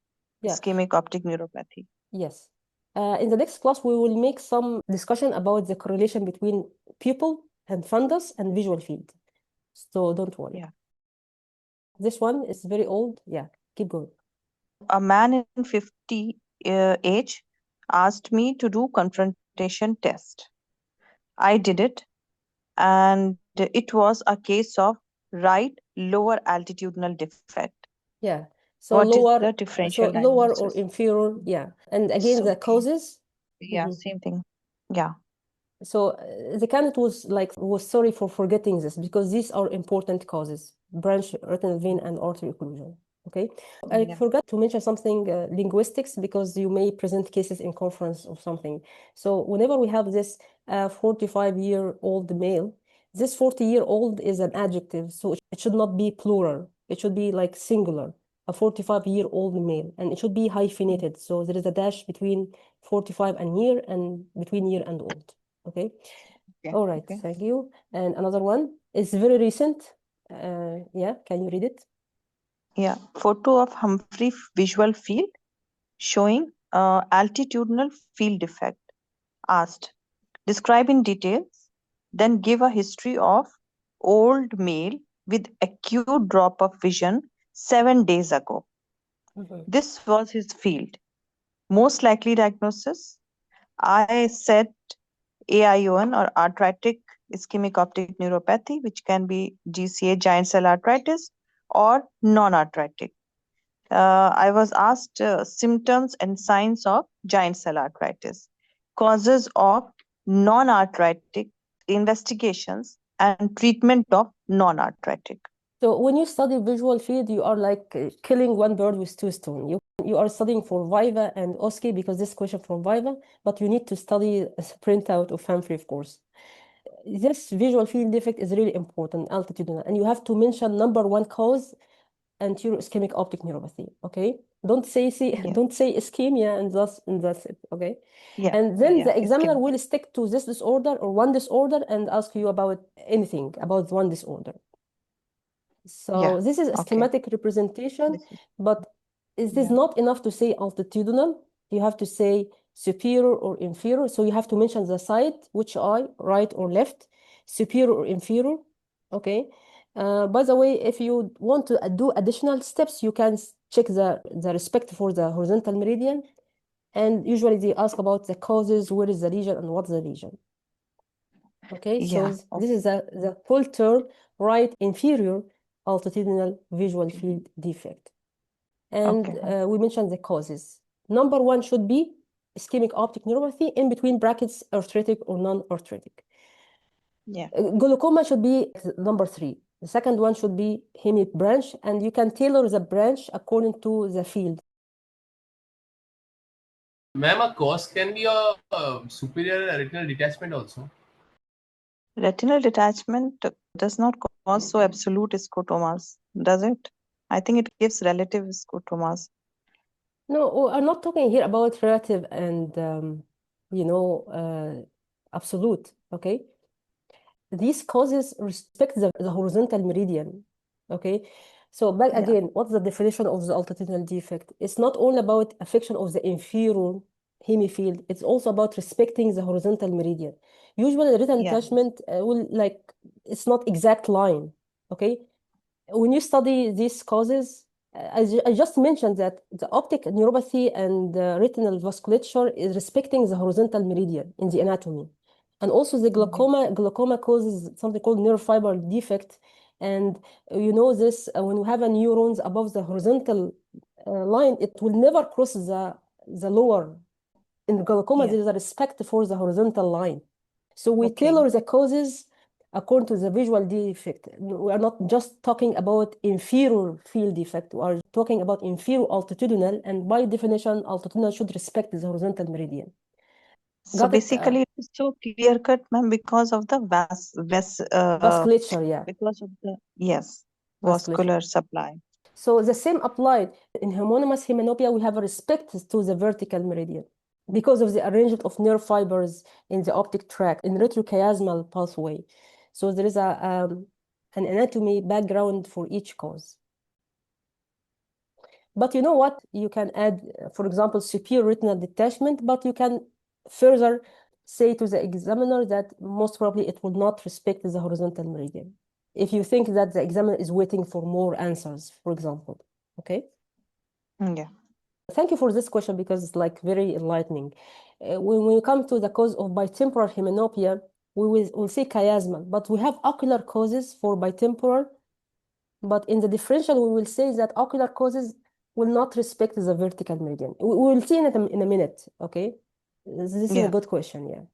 ischemic optic neuropathy. Yes. In the next class, we will make some discussion about the correlation between pupil and fundus and visual field. So don't worry. Yeah. This one is very old. Yeah, keep going. A man in 50 age asked me to do confrontation test. I did it, and it was a case of right lower altitudinal defect. Yeah. So What is lower, the differential lower or diagnosis? inferior, yeah. And again, the causes. Yeah, same thing. Yeah. So the candidate was sorry for forgetting this because these are important causes: branch, retinal vein, and artery occlusion. Okay. I forgot to mention something linguistics because you may present cases in conference or something. So whenever we have this 45-year-old male, this 40-year-old is an adjective, so it should not be plural. It should be like singular, a 45-year-old male, and it should be hyphenated. So there is a dash between 45 and year and between year and old. Okay. All right. Thank you. And another one is very recent. Yeah, can you read it? Yeah. Photo of Humphrey visual field showing altitudinal field defect. Asked, describe in details, then give a history of old male with acute drop of vision 7 days ago. This was his field. Most likely diagnosis, I said AION or arthritic ischemic optic neuropathy, which can be GCA, giant cell arthritis, or non-arthritic. I was asked symptoms and signs of giant cell arthritis, causes of non-arthritic, investigations, and treatment of non-arthritic. So when you study visual field, you are like killing one bird with two stones. You are studying for Viva and OSCE because this question from Viva, but you need to study a printout of Humphrey, of course. This visual field defect is really important, altitudinal, and you have to mention number one cause, anterior ischemic optic neuropathy. Okay, don't say ischemia and that's it. Okay, and then the examiner will stick to this disorder or one disorder and ask you about anything about one disorder. So this is a schematic representation, but it is not enough to say altitudinal. You have to say superior or inferior. So you have to mention the side, which eye, right or left, superior or inferior. Okay. By the way, if you want to do additional steps, you can check the respect for the horizontal meridian. And usually they ask about the causes, where is the lesion and what's the lesion. Okay, so this is the full term, right inferior altitudinal visual field defect. And we mentioned the causes. Number one should be ischemic optic neuropathy, in between brackets, arthritic or non-arthritic. Glaucoma should be number three. The second one should be hemi branch, and you can tailor the branch according to the field. Ma'am, a cause can be a superior retinal detachment also. Retinal detachment does not cause so absolute scotomas, does it? I think it gives relative scotomas. No, I'm not talking here about relative and, absolute, okay? These causes respect the horizontal meridian, okay? So back again, what's the definition of the altitudinal defect? It's not only about affection of the inferior hemifield, it's also about respecting the horizontal meridian. Usually the retinal detachment it's not exact line, okay? When you study these causes, I just mentioned that the optic neuropathy and retinal vasculature is respecting the horizontal meridian in the anatomy. And also the glaucoma causes something called neurofiber defect. And you know this, when you have a neurons above the horizontal line, it will never cross the lower. In glaucoma, there is a respect for the horizontal line. So we tailor the causes according to the visual defect. We are not just talking about inferior field defect. We are talking about inferior altitudinal, and by definition, altitudinal should respect the horizontal meridian. So basically, it's so clear cut, ma'am, because of the vasculature, yeah. Because of the vascular supply. So the same applied in homonymous hemianopia. We have a respect to the vertical meridian because of the arrangement of nerve fibers in the optic tract in retrochiasmal pathway. So there is an anatomy background for each cause. But you know what? You can add, for example, superior retinal detachment, but you can further say to the examiner that most probably it will not respect the horizontal meridian. If you think that the examiner is waiting for more answers, for example, okay? Yeah. Thank you for this question because it's like very enlightening. When we come to the cause of bitemporal hemianopia, we'll say chiasmal, but we have ocular causes for bitemporal. But in the differential, we will say that ocular causes will not respect the vertical meridian. We will see it in a minute, okay? This is a good question, yeah.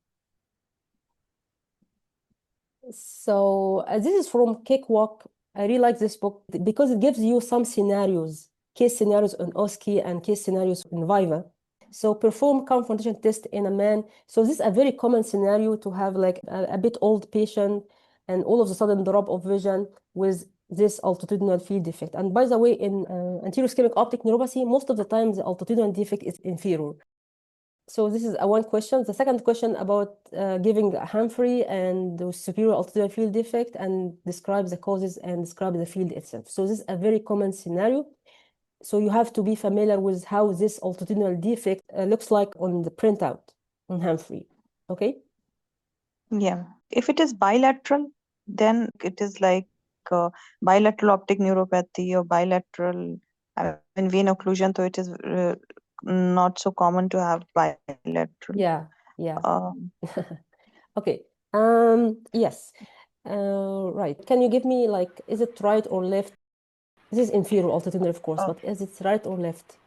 So this is from Cakewalk. I really like this book because it gives you some scenarios, case scenarios on OSCE and case scenarios in Viva. So perform confrontation test in a man. So this is a very common scenario to have like a bit old patient and all of a sudden drop of vision with this altitudinal field defect. And by the way, in anterior ischemic optic neuropathy, most of the time the altitudinal defect is inferior. So this is one question. The second question about giving Humphrey and the superior altitudinal field defect and describe the causes and describe the field itself. So this is a very common scenario. So you have to be familiar with how this altitudinal defect looks like on the printout on Humphrey. Okay? Yeah. If it is bilateral, then it is like bilateral optic neuropathy or bilateral vein occlusion. So it is not so common to have bilateral. Yeah. Okay. Yes. Right. Can you give me like, is it right or left? This is inferior altitudinal, of course, but is it right or left?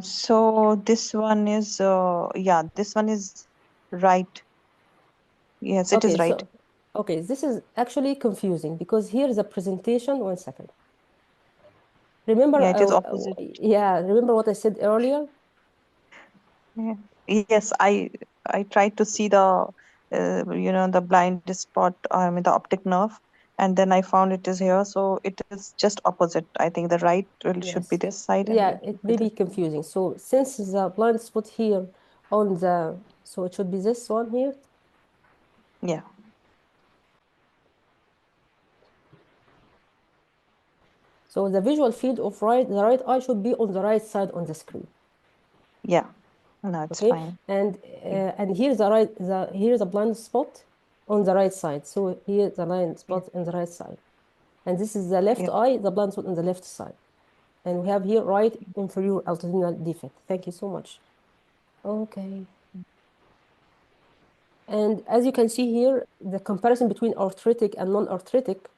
So this one is this one is right. Yes, it is right. Okay, this is actually confusing because here's a presentation. 1 second. Remember, it is opposite. Remember what I said earlier? Yeah. Yes, I tried to see the the blind spot, the optic nerve, and then I found it is here. So it is just opposite. I think the right should be this side. Yeah, it may be confusing. So since the blind spot here on so it should be this one here. Yeah. So the visual field of the right eye should be on the right side on the screen. Yeah. No, it's fine. And here's here's a blind spot on the right side. So here's the blind spot on the right side. And this is the left eye, the blind spot on the left side. And we have here right inferior altitudinal defect. Thank you so much. Okay. And as you can see here, the comparison between arthritic and non-arthritic,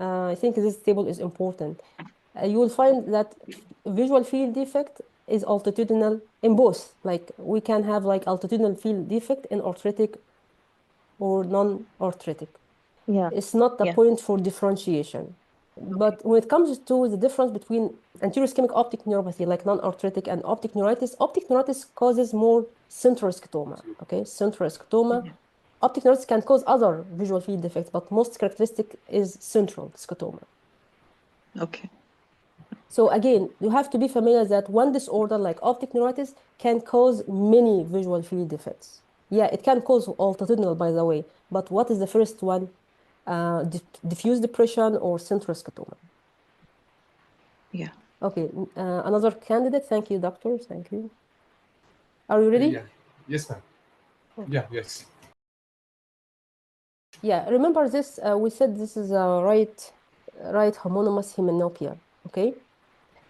I think this table is important. You will find that visual field defect is altitudinal in both. Like we can have like altitudinal field defect in arthritic or non-arthritic. Yeah. It's not the point for differentiation. But when it comes to the difference between anterior ischemic optic neuropathy, like non-arthritic and optic neuritis causes more central scotoma, okay? Central scotoma. Optic neuritis can cause other visual field defects, but most characteristic is central scotoma. Okay. So again, you have to be familiar that one disorder like optic neuritis can cause many visual field defects. Yeah, it can cause altitudinal, by the way, but what is the first one? Diffuse depression or central scotoma. Yeah. Okay, another candidate. Thank you, doctor. Thank you. Are you ready? Yeah. Yes, ma'am. Okay. Yeah, yes. Yeah, remember this, we said this is a right homonymous hemianopia, okay?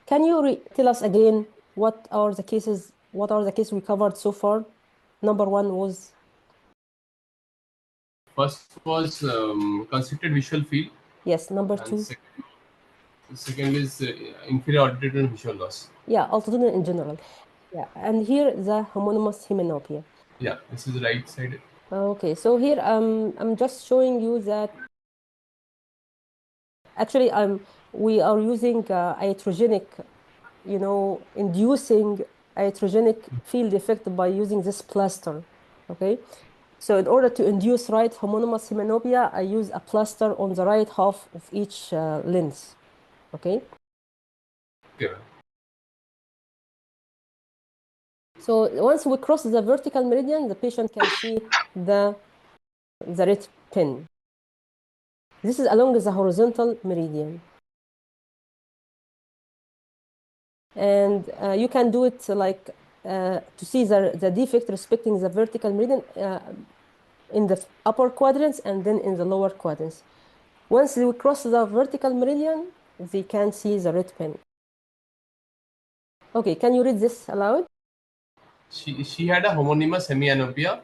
Can you tell us again what are the cases we covered so far? Number one was? First was constricted visual field. Yes, number two? Second is inferior altitudinal visual loss. Yeah, altitudinal in general. Yeah, and here the homonymous hemianopia. Yeah, this is the right side. Okay, so here I'm just showing you that actually we are using iatrogenic, inducing iatrogenic field effect by using this plaster. Okay, so in order to induce right homonymous hemianopia, I use a plaster on the right half of each lens. Okay. Okay. So once we cross the vertical meridian, the patient can see the red pin. This is along the horizontal meridian. And you can do it like to see the defect respecting the vertical meridian in the upper quadrants and then in the lower quadrants. Once we cross the vertical meridian, they can see the red pin. Okay, can you read this aloud? She had a homonymous hemianopia.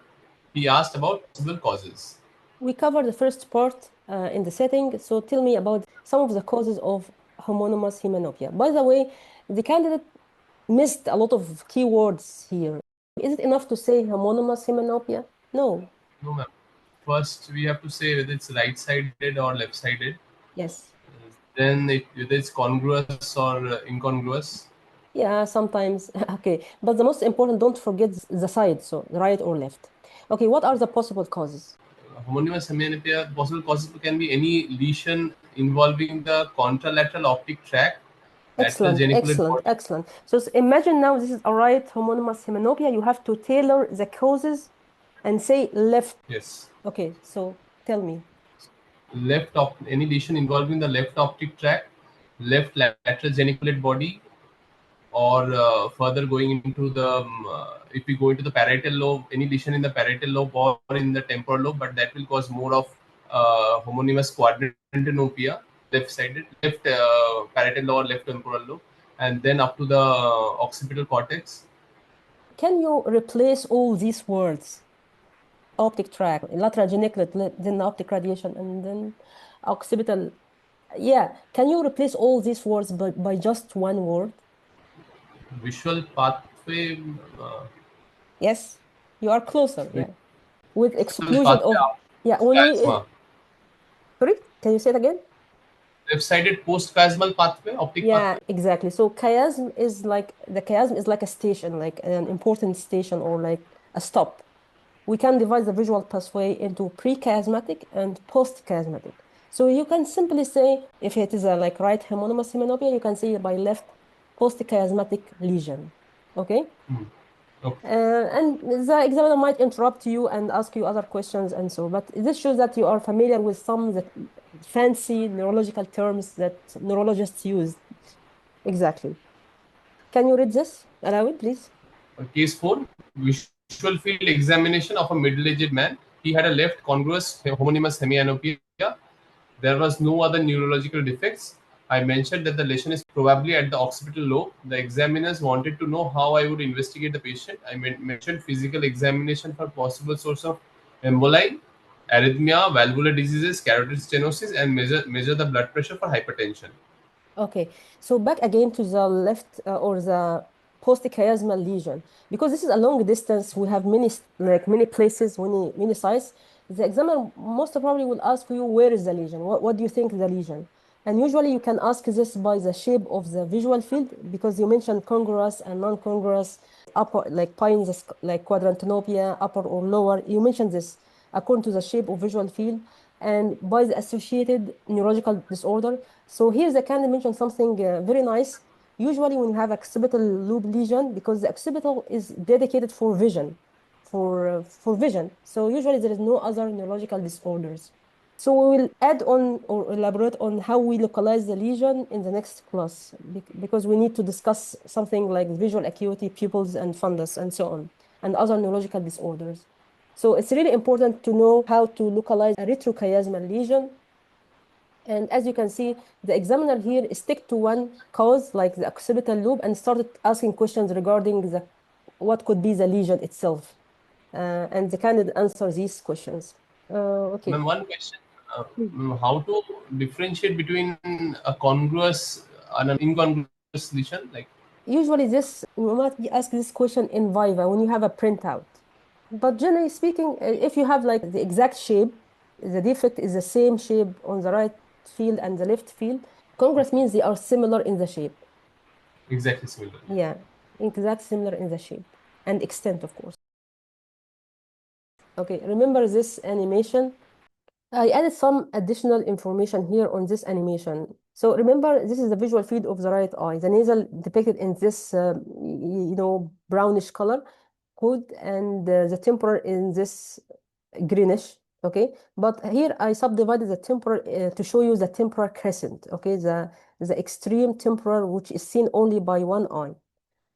He asked about possible causes. We covered the first part in the setting, so tell me about some of the causes of homonymous hemianopia. By the way, the candidate missed a lot of keywords here. Is it enough to say homonymous hemianopia? No. No, ma'am. First, we have to say whether it's right-sided or left-sided. Yes. Then whether it's congruous or incongruous. Yeah, sometimes. Okay. But the most important, don't forget the side, so right or left. Okay, what are the possible causes? Homonymous hemianopia, possible causes can be any lesion involving the contralateral optic tract, lateral Excellent, geniculate excellent, body. excellent. So imagine now this is a right homonymous hemianopia. You have to tailor the causes and say left. Yes. Okay, so tell me. Any lesion involving the left optic tract, left lateral geniculate body, or further going into the if we go into the parietal lobe, any lesion in the parietal lobe or in the temporal lobe, but that will cause more of homonymous quadrantenopia, left-sided, left parietal lobe or left temporal lobe, and then up to the occipital cortex. Can you replace all these words? Optic tract, lateral geniculate, then optic radiation, and then occipital. Yeah, can you replace all these words by just one word? Visual pathway. Yes, you are closer. Yeah, with Visual exclusion pathway. of, yeah, when we, Chiasma. sorry, can you say it again? Left-sided post-chiasmal pathway, optic Yeah, pathway. exactly. So chiasm is like a station, like an important station or like a stop. We can divide the visual pathway into pre-chiasmatic and post-chiasmatic. So you can simply say, if it is a like right homonymous hemianopia, you can say by left post-chiasmatic lesion. Okay? Okay. And the examiner might interrupt you and ask you other questions and so, but this shows that you are familiar with some of the fancy neurological terms that neurologists use. Exactly. Can you read this? Allow it, please. Case 4, visual field examination of a middle-aged man. He had a left congruous homonymous hemianopia. There was no other neurological defects. I mentioned that the lesion is probably at the occipital lobe. The examiners wanted to know how I would investigate the patient. I mentioned physical examination for possible source of emboli, arrhythmia, valvular diseases, carotid stenosis, and measure the blood pressure for hypertension. Okay, so back again to the left or the post-chiasmal lesion. Because this is a long distance, we have many places, many sites. The examiner most probably will ask you, where is the lesion? What do you think is the lesion? And usually you can ask this by the shape of the visual field, because you mentioned congruous and non-congruous, upper, like pines, like quadrantenopia, upper or lower. You mentioned this according to the shape of visual field and by the associated neurological disorder. So here the candidate mentioned something very nice. Usually when you have occipital lobe lesion, because the occipital is dedicated for vision, for vision. So usually there is no other neurological disorders. So we will add on or elaborate on how we localize the lesion in the next class, because we need to discuss something like visual acuity, pupils and fundus and so on, and other neurological disorders. So it's really important to know how to localize a retrochiasmal lesion. And as you can see, the examiner here stick to one cause, like the occipital lobe, and started asking questions regarding what could be the lesion itself. And the candidate answers these questions. Okay. Ma'am, one question. How to differentiate between a congruous and an incongruous lesion? Like, Usually you might be asked this question in Viva when you have a printout. But generally speaking, if you have like the exact shape, the defect is the same shape on the right field and the left field, congruous means they are similar in the shape. exactly similar. Yeah, exact similar in the shape and extent, of course. Okay, remember this animation? I added some additional information here on this animation. So remember, this is the visual field of the right eye. The nasal depicted in this, brownish color code, and the temporal in this greenish. Okay, but here I subdivided the temporal to show you the temporal crescent. Okay, the extreme temporal, which is seen only by one eye.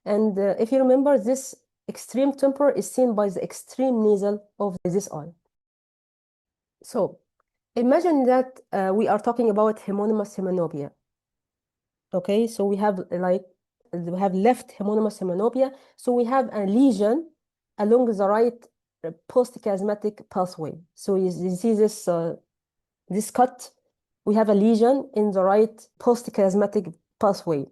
And if you remember, this extreme temporal is seen by the extreme nasal of this eye. So imagine that we are talking about homonymous hemianopia. Okay, so we have left homonymous hemianopia. So we have a lesion along the right post-chiasmatic pathway. So you see this cut. We have a lesion in the right post-chiasmatic pathway.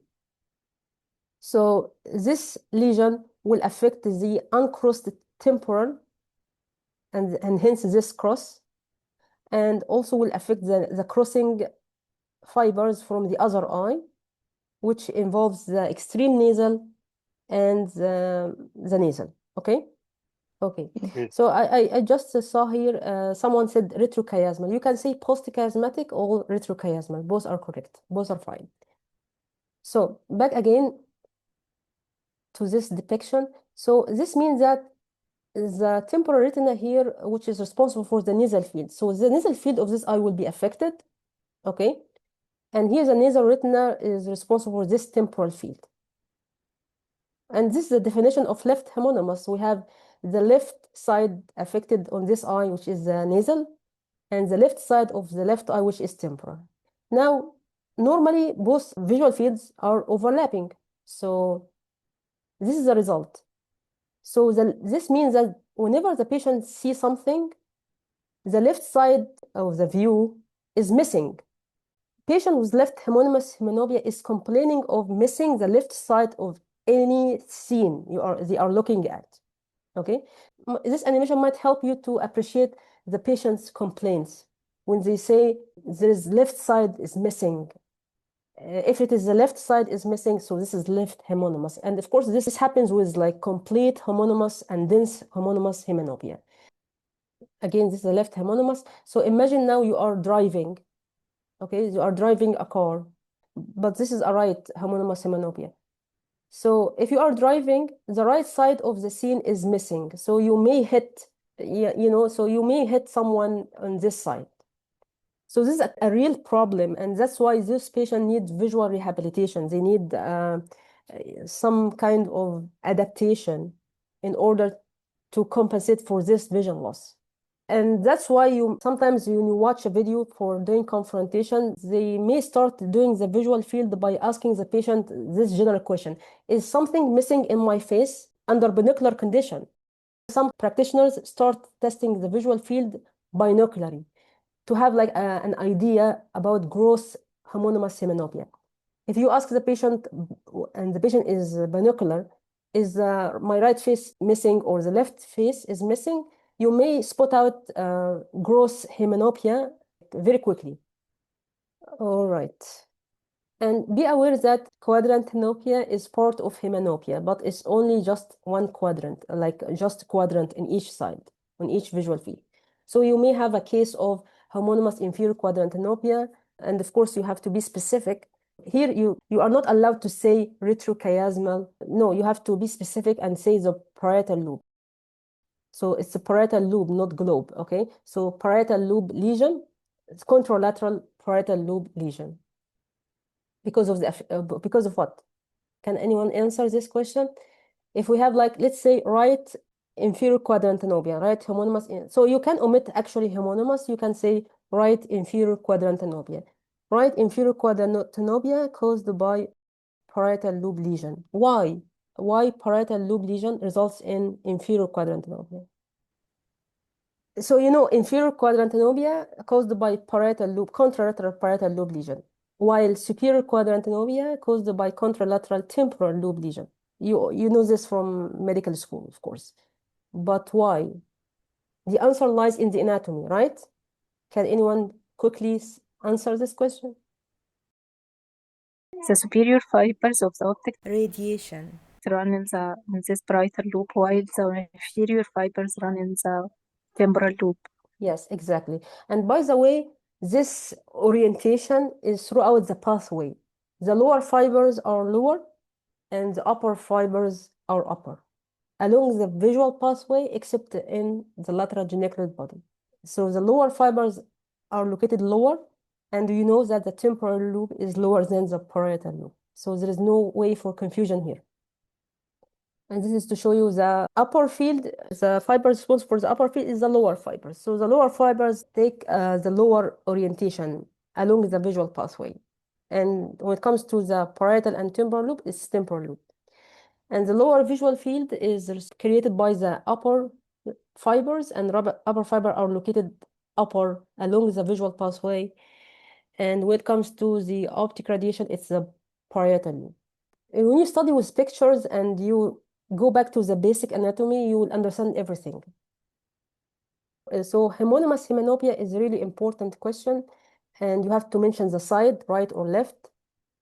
So this lesion will affect the uncrossed temporal and hence this cross, and also will affect the crossing fibers from the other eye, which involves the extreme nasal and the nasal. Okay? Okay. Yes. So I just saw here someone said retrochiasmal. You can say postchiasmatic or retrochiasmal. Both are correct. Both are fine. So back again to this depiction. So this means that the temporal retina here, which is responsible for the nasal field. So the nasal field of this eye will be affected. Okay. And here the nasal retina is responsible for this temporal field. And this is the definition of left homonymous. We have the left side affected on this eye, which is the nasal, and the left side of the left eye, which is temporal. Now, normally both visual fields are overlapping. So this is the result. So this means that whenever the patient sees something, the left side of the view is missing. Patient with left homonymous hemianopia is complaining of missing the left side of any scene they are looking at. Okay, this animation might help you to appreciate the patient's complaints when they say there is left side is missing. If it is the left side is missing, so this is left homonymous, and of course this happens with like complete homonymous and dense homonymous hemianopia. Again, this is the left homonymous. So imagine now you are driving. Okay, you are driving a car, but this is a right homonymous hemianopia. So if you are driving, the right side of the scene is missing. So you may hit, so you may hit someone on this side. So this is a real problem, and that's why this patient needs visual rehabilitation. They need some kind of adaptation in order to compensate for this vision loss. And that's why sometimes when you watch a video for doing confrontation, they may start doing the visual field by asking the patient this general question: is something missing in my face under binocular condition? Some practitioners start testing the visual field binocularly to have like an idea about gross homonymous hemianopia. If you ask the patient, and the patient is binocular, is my right face missing or the left face is missing, you may spot out gross hemianopia very quickly. All right. And be aware that quadrant hemianopia is part of hemianopia, but it's only just one quadrant, like just quadrant in each side, on each visual field. So you may have a case of homonymous inferior quadrant hemianopia, and of course you have to be specific. Here you are not allowed to say retrochiasmal. No, you have to be specific and say the parietal lobe. So it's a parietal lobe, not globe, okay? So parietal lobe lesion, it's contralateral parietal lobe lesion. Because of what? Can anyone answer this question? If we have like, let's say, right inferior quadrant hemianopia, right homonymous, so you can omit actually homonymous, you can say right inferior quadrant hemianopia. Right inferior quadrant hemianopia caused by parietal lobe lesion. Why? Why parietal lobe lesion results in inferior quadrant hemianopia? So inferior quadrant hemianopia caused by parietal lobe, contralateral parietal lobe lesion, while superior quadrant hemianopia caused by contralateral temporal lobe lesion. You know this from medical school, of course. But why? The answer lies in the anatomy, right? Can anyone quickly answer this question? The superior fibers of the optic radiation run in this parietal lobe, while the inferior fibers run in the temporal lobe. Yes, exactly. And by the way, this orientation is throughout the pathway. The lower fibers are lower and the upper fibers are upper along the visual pathway, except in the lateral geniculate body. So the lower fibers are located lower, and you know that the temporal lobe is lower than the parietal lobe. So there is no way for confusion here. And this is to show you the upper field, the fibers responsible for the upper field is the lower fibers. So the lower fibers take the lower orientation along the visual pathway. And when it comes to the parietal and temporal lobe, it's temporal lobe. And the lower visual field is created by the upper fibers, and upper fiber are located upper along the visual pathway. And when it comes to the optic radiation, it's the parietal lobe. When you study with pictures and you go back to the basic anatomy, you will understand everything. So homonymous hemianopia is a really important question, and you have to mention the side, right or left.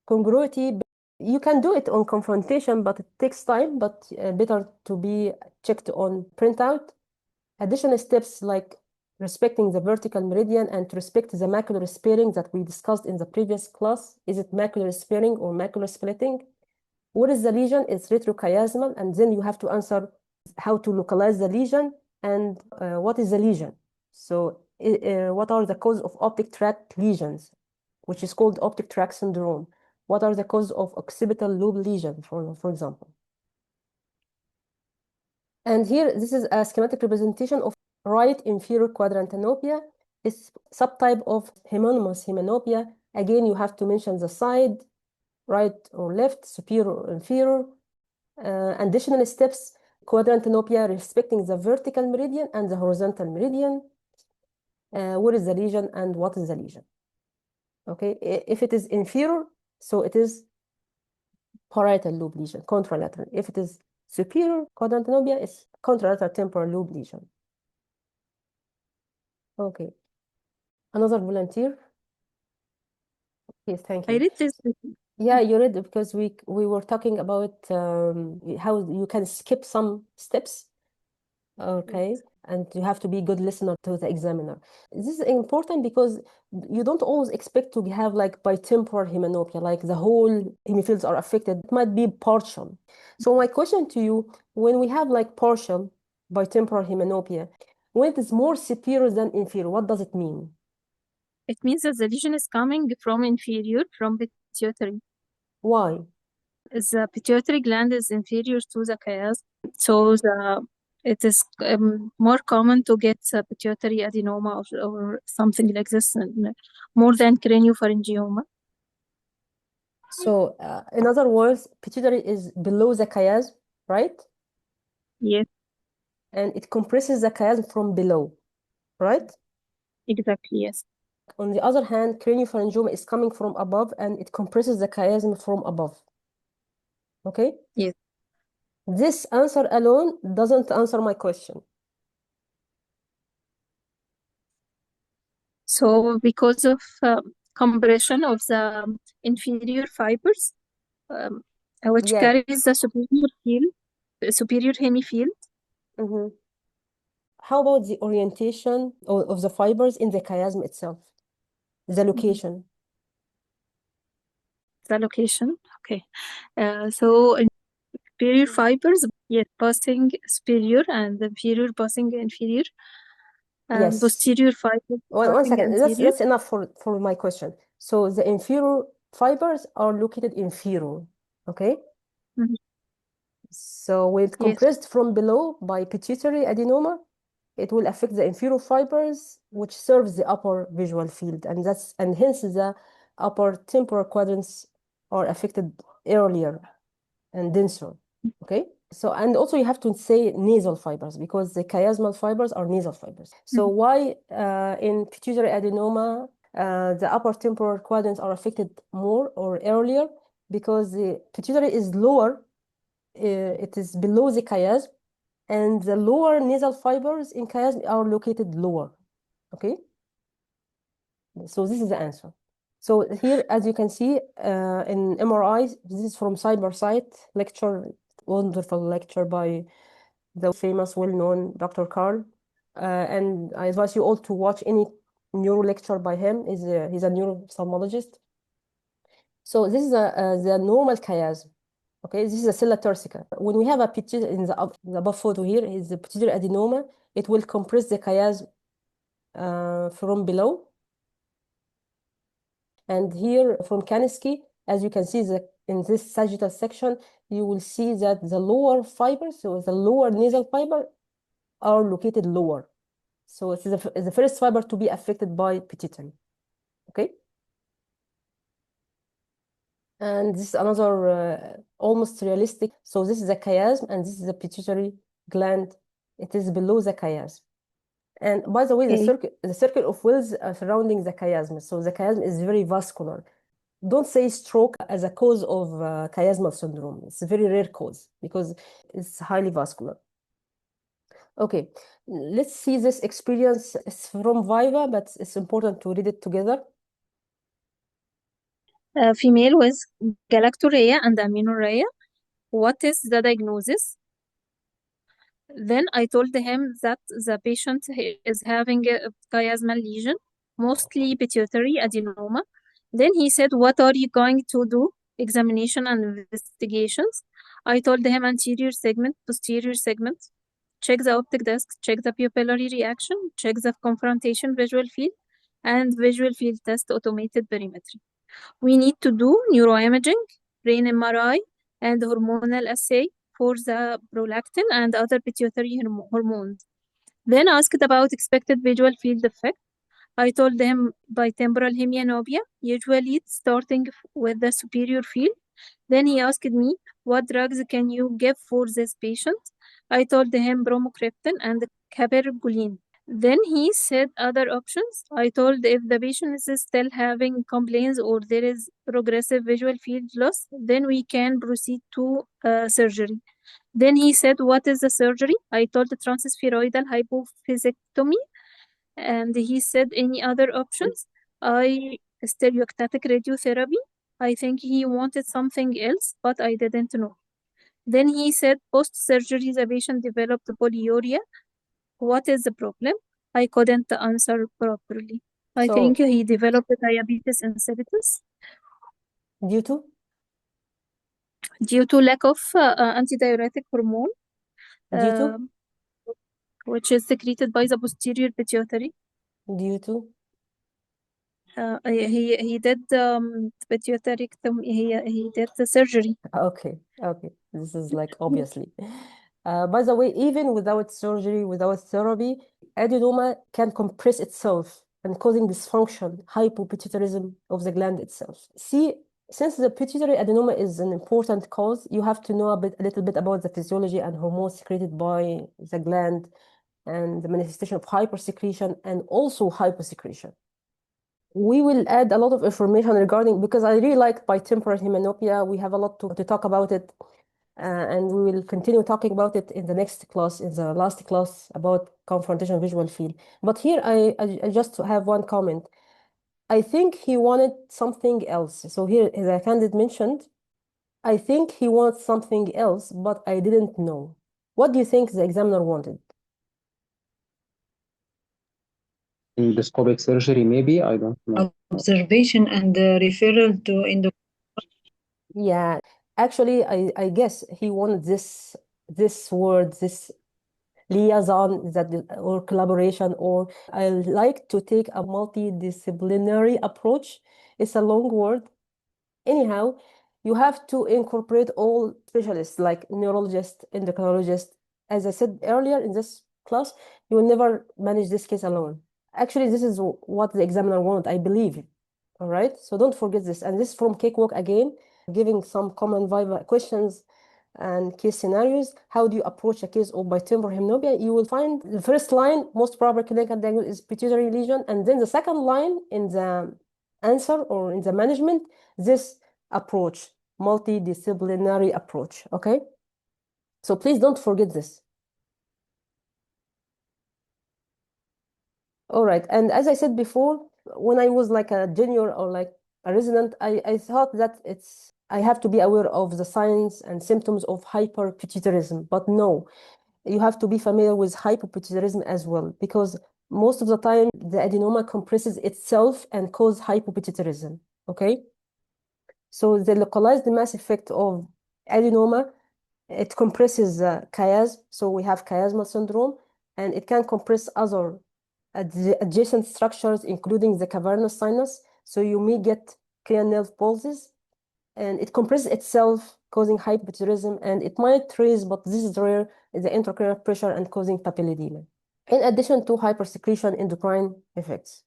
Congruity, you can do it on confrontation, but it takes time, but better to be checked on printout. Additional steps like respecting the vertical meridian and to respect the macular sparing that we discussed in the previous class. Is it macular sparing or macular splitting? What is the lesion? It's retrochiasmal, and then you have to answer how to localize the lesion and what is the lesion. So what are the causes of optic tract lesions, which is called optic tract syndrome? What are the causes of occipital lobe lesion, for example? And here, this is a schematic representation of right inferior quadrant anopia. It's subtype of homonymous hemianopia. Again, you have to mention the side, right or left, superior or inferior. Additional steps, quadrant anopia respecting the vertical meridian and the horizontal meridian. What is the lesion and what is the lesion? Okay, if it is inferior, so it is parietal lobe lesion, contralateral. If it is superior quadrant anopia, it's contralateral temporal lobe lesion. Okay. Another volunteer? Yes, thank I you. read this. Yeah, you read it because we were talking about how you can skip some steps. Okay. And you have to be a good listener to the examiner. This is important because you don't always expect to have like bitemporal hemianopia, like the whole hemifields are affected. It might be partial. So my question to you, when we have like partial bitemporal hemianopia, when it is more superior than inferior, what does it mean? It means that the lesion is coming from inferior, from pituitary. Why? The pituitary gland is inferior to the chiasm, so it is more common to get pituitary adenoma or something like this, more than craniopharyngioma. So, in other words, pituitary is below the chiasm, right? Yes. And it compresses the chiasm from below, right? Exactly, yes. On the other hand, craniopharyngioma is coming from above and it compresses the chiasm from above. Okay? Yes. This answer alone doesn't answer my question. So, because of compression of the inferior fibers, which Yeah. carries the superior hemifield. How about the orientation of the fibers in the chiasm itself? The location. The location, okay. So superior fibers, yes, passing superior and inferior passing inferior. And Yes. posterior fibers One second. anterior. That's enough for my question. So the inferior fibers are located inferior, okay? Mhm. So when it Yes. compressed from below by pituitary adenoma, it will affect the inferior fibers, which serves the upper visual field, and hence the upper temporal quadrants are affected earlier and denser. Okay. So, and also you have to say nasal fibers because the chiasmal fibers are nasal fibers. So why in pituitary adenoma the upper temporal quadrants are affected more or earlier? Because the pituitary is lower, it is below the chiasm, and the lower nasal fibers in chiasm are located lower. Okay. So this is the answer. So here, as you can see in MRI, this is from Cybersight lecture, wonderful lecture by the famous, well-known Dr. Carl. And I advise you all to watch any neuro lecture by him. He's a neuro-ophthalmologist. So this is the normal chiasm. Okay, this is a sella turcica. When we have a pituitary in the above photo here is the pituitary adenoma, it will compress the chiasm from below. And here from Kanisky, as you can see in this sagittal section, you will see that the lower fibers, so the lower nasal fiber, are located lower. So it's the first fiber to be affected by pituitary. Okay. And this is another almost realistic. So this is the chiasm, and this is the pituitary gland. It is below the chiasm. And by the way, the circle of Wills surrounding the chiasm. So the chiasm is very vascular. don't say stroke as a cause of chiasmal syndrome. It's a very rare cause because it's highly vascular. Okay, let's see this experience. It's from Viva, but it's important to read it together. A female with galactorrhea and amenorrhea. What is the diagnosis? Then I told him that the patient is having a chiasmal lesion, mostly pituitary adenoma. Then he said, what are you going to do? Examination and investigations. I told him anterior segment, posterior segment, check the optic disc, check the pupillary reaction, check the confrontation visual field, and visual field test automated perimetry. We need to do neuroimaging, brain MRI, and hormonal assay for the prolactin and other pituitary hormones. Then asked about expected visual field effect. I told him bitemporal hemianopia, usually starting with the superior field. Then he asked me, what drugs can you give for this patient? I told him bromocriptine and cabergoline. Then he said other options. I told if the patient is still having complaints or there is progressive visual field loss, then we can proceed to surgery. Then he said, what is the surgery? I told transspheroidal hypophysectomy. And he said, any other options? Stereotactic radiotherapy. I think he wanted something else, but I didn't know. Then he said, post-surgery, the patient developed polyuria. What is the problem? I couldn't answer properly. I think he developed diabetes insipidus. Due to? Due to lack of antidiuretic hormone. Due to? Which is secreted by the posterior pituitary. Due to? He did pituitarectomy. He did the surgery. Okay. This is like obviously. By the way, even without surgery, without therapy, adenoma can compress itself and causing dysfunction, hypopituitarism of the gland itself. See, since the pituitary adenoma is an important cause, you have to know a little bit about the physiology and hormones secreted by the gland and the manifestation of hypersecretion and also hyposecretion. We will add a lot of information regarding, because I really like bitemporal hemianopia. We have a lot to talk about it. And we will continue talking about it in the next class, in the last class about confrontation visual field. But here I just have one comment. I think he wanted something else. So here, as I candid mentioned, I think he wants something else, but I didn't know. What do you think the examiner wanted? Endoscopic surgery, maybe, I don't know. Observation and referral to Yeah, actually, I guess he wanted this word, this liaison or collaboration, or I like to take a multidisciplinary approach. It's a long word. Anyhow, you have to incorporate all specialists like neurologist, endocrinologist. As I said earlier in this class, you will never manage this case alone. Actually, this is what the examiner wanted, I believe. All right, so don't forget this. And this is from Cakewalk again, giving some common Viva questions and case scenarios. How do you approach a case of bitemporal hemianopia? You will find the first line, most probable clinical diagnosis is pituitary lesion, and then the second line in the answer or in the management, this approach, multidisciplinary approach, okay? So please don't forget this. All right, and as I said before, when I was like a junior or like a resident, I thought that I have to be aware of the signs and symptoms of hyperpituitarism, but no, you have to be familiar with hypopituitarism as well, because most of the time the adenoma compresses itself and causes hypopituitarism, okay? So the localized mass effect of adenoma, it compresses chiasm, so we have chiasmal syndrome, and it can compress other adjacent structures, including the cavernous sinus. So you may get cranial nerve pulses, and it compresses itself, causing hypopituitarism, and it might raise, but this is rare, the intracranial pressure and causing papilledema. In addition to hypersecretion endocrine effects.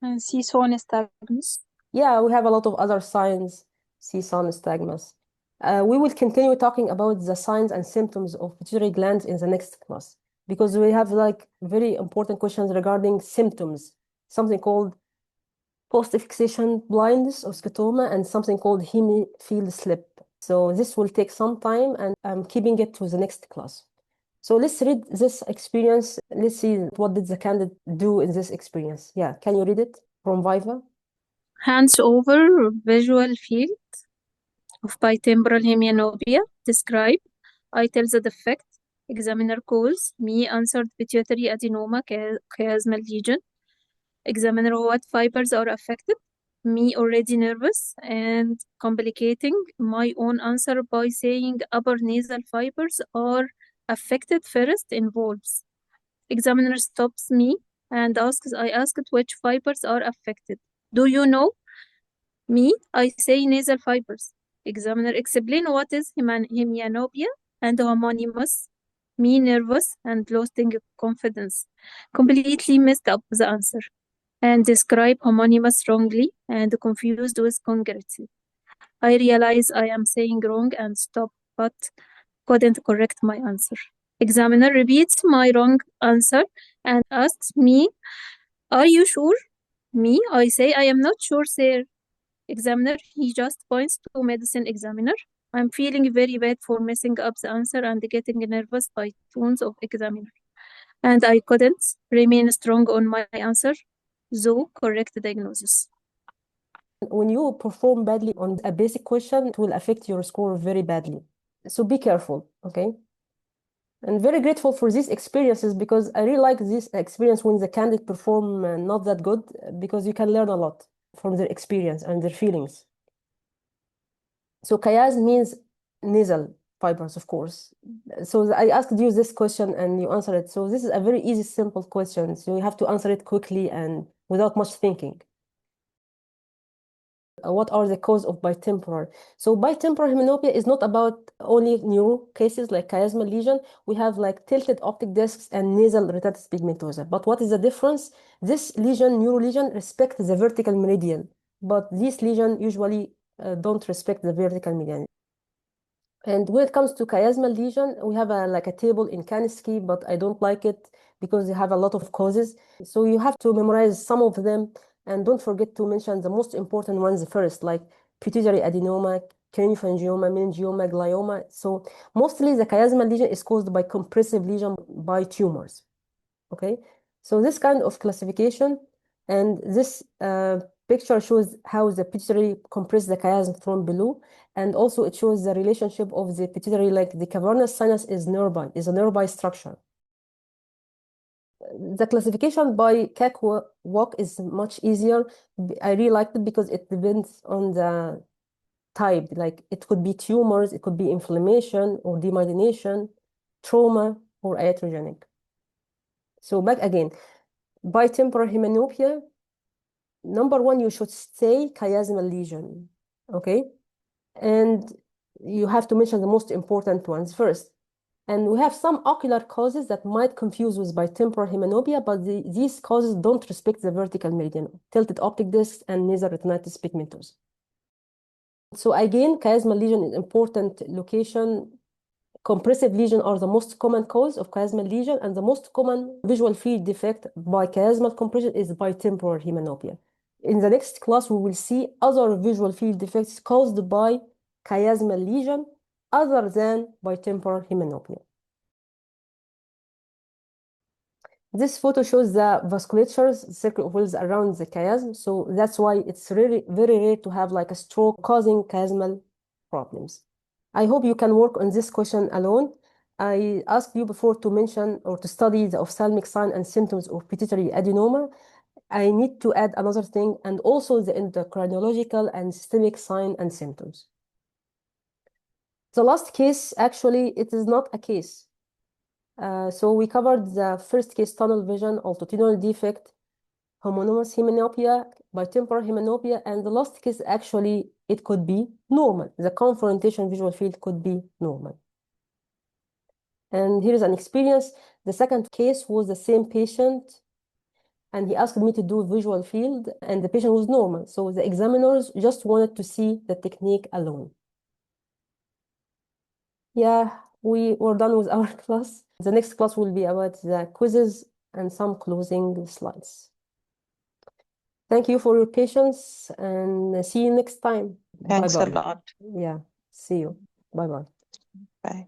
And seesaw nystagmus. Yeah, we have a lot of other signs, seesaw nystagmus. We will continue talking about the signs and symptoms of pituitary glands in the next class, because we have like very important questions regarding symptoms, something called post-fixation blindness or scotoma, and something called hemifield slip. So this will take some time, and I'm keeping it to the next class. So let's read this experience. Let's see what did the candidate do in this experience. Yeah, can you read it from Viva? Hands over visual field of bitemporal hemianopia. Describe. I tell the defect. Examiner calls. Me answered pituitary adenoma, chiasmal lesion. Examiner, what fibers are affected? Me already nervous and complicating my own answer by saying upper nasal fibers are affected first involves. Examiner stops me and asks, I asked which fibers are affected. Do you know? Me, I say nasal fibers. Examiner, explain what is hemianopia and homonymous. Me nervous and losing confidence. Completely messed up the answer. And describe homonymous wrongly and confused with congruency. I realize I am saying wrong and stop, but couldn't correct my answer. Examiner repeats my wrong answer and asks me, are you sure? Me, I say, I am not sure, sir. Examiner, he just points to medicine examiner. I'm feeling very bad for messing up the answer and getting nervous by tones of examiner. And I couldn't remain strong on my answer, though correct diagnosis. When you perform badly on a basic question, it will affect your score very badly. So be careful, okay? And very grateful for these experiences, because I really like this experience when the candidate perform not that good, because you can learn a lot from their experience and their feelings. So chiasm means nasal fibers, of course. So I asked you this question and you answered it. So this is a very easy, simple question. So you have to answer it quickly and without much thinking. What are the cause of bitemporal? So bitemporal hemianopia is not about only neuro cases like chiasmal lesion. We have like tilted optic discs and nasal retinitis pigmentosa. But what is the difference? This lesion, neuro lesion, respect the vertical meridian, but this lesion usually don't respect the vertical meridian. And when it comes to chiasmal lesion, we have like a table in Kansky, but I don't like it because they have a lot of causes. So you have to memorize some of them, and don't forget to mention the most important ones first, like pituitary adenoma, craniopharyngioma, meningioma, glioma. So mostly the chiasmal lesion is caused by compressive lesion by tumors. Okay, so this kind of classification, and this picture shows how the pituitary compress the chiasm from below, and also it shows the relationship of the pituitary, like the cavernous sinus is a nearby structure. The classification by CAC walk is much easier. I really liked it because it depends on the type. Like it could be tumors, it could be inflammation or demyelination, trauma, or iatrogenic. So back again, bitemporal hemianopia, number one, you should say chiasmal lesion, okay? And you have to mention the most important ones first. And we have some ocular causes that might confuse with bitemporal hemianopia, but these causes don't respect the vertical meridian, tilted optic discs and nasal retinitis pigmentosa. So again, chiasmal lesion is important location. Compressive lesion are the most common cause of chiasmal lesion, and the most common visual field defect by chiasmal compression is bitemporal hemianopia. In the next class, we will see other visual field defects caused by chiasmal lesion other than bitemporal hemianopia. This photo shows the vasculatures, circle of Wills around the chiasm. So that's why it's really very rare to have like a stroke causing chiasmal problems. I hope you can work on this question alone. I asked you before to mention or to study the ophthalmic sign and symptoms of pituitary adenoma. I need to add another thing, and also the endocrinological and systemic sign and symptoms. The last case, actually, it is not a case. So we covered the first case, tunnel vision, altitudinal defect, homonymous hemianopia, bitemporal hemianopia, and the last case, actually, it could be normal. The confrontation visual field could be normal. And here is an experience. The second case was the same patient, and he asked me to do visual field, and the patient was normal. So the examiners just wanted to see the technique alone. Yeah, we were done with our class. The next class will be about the quizzes and some closing slides. Thank you for your patience and see you next time. Thanks a Bye-bye. lot. Yeah, see you. Bye-bye. Bye.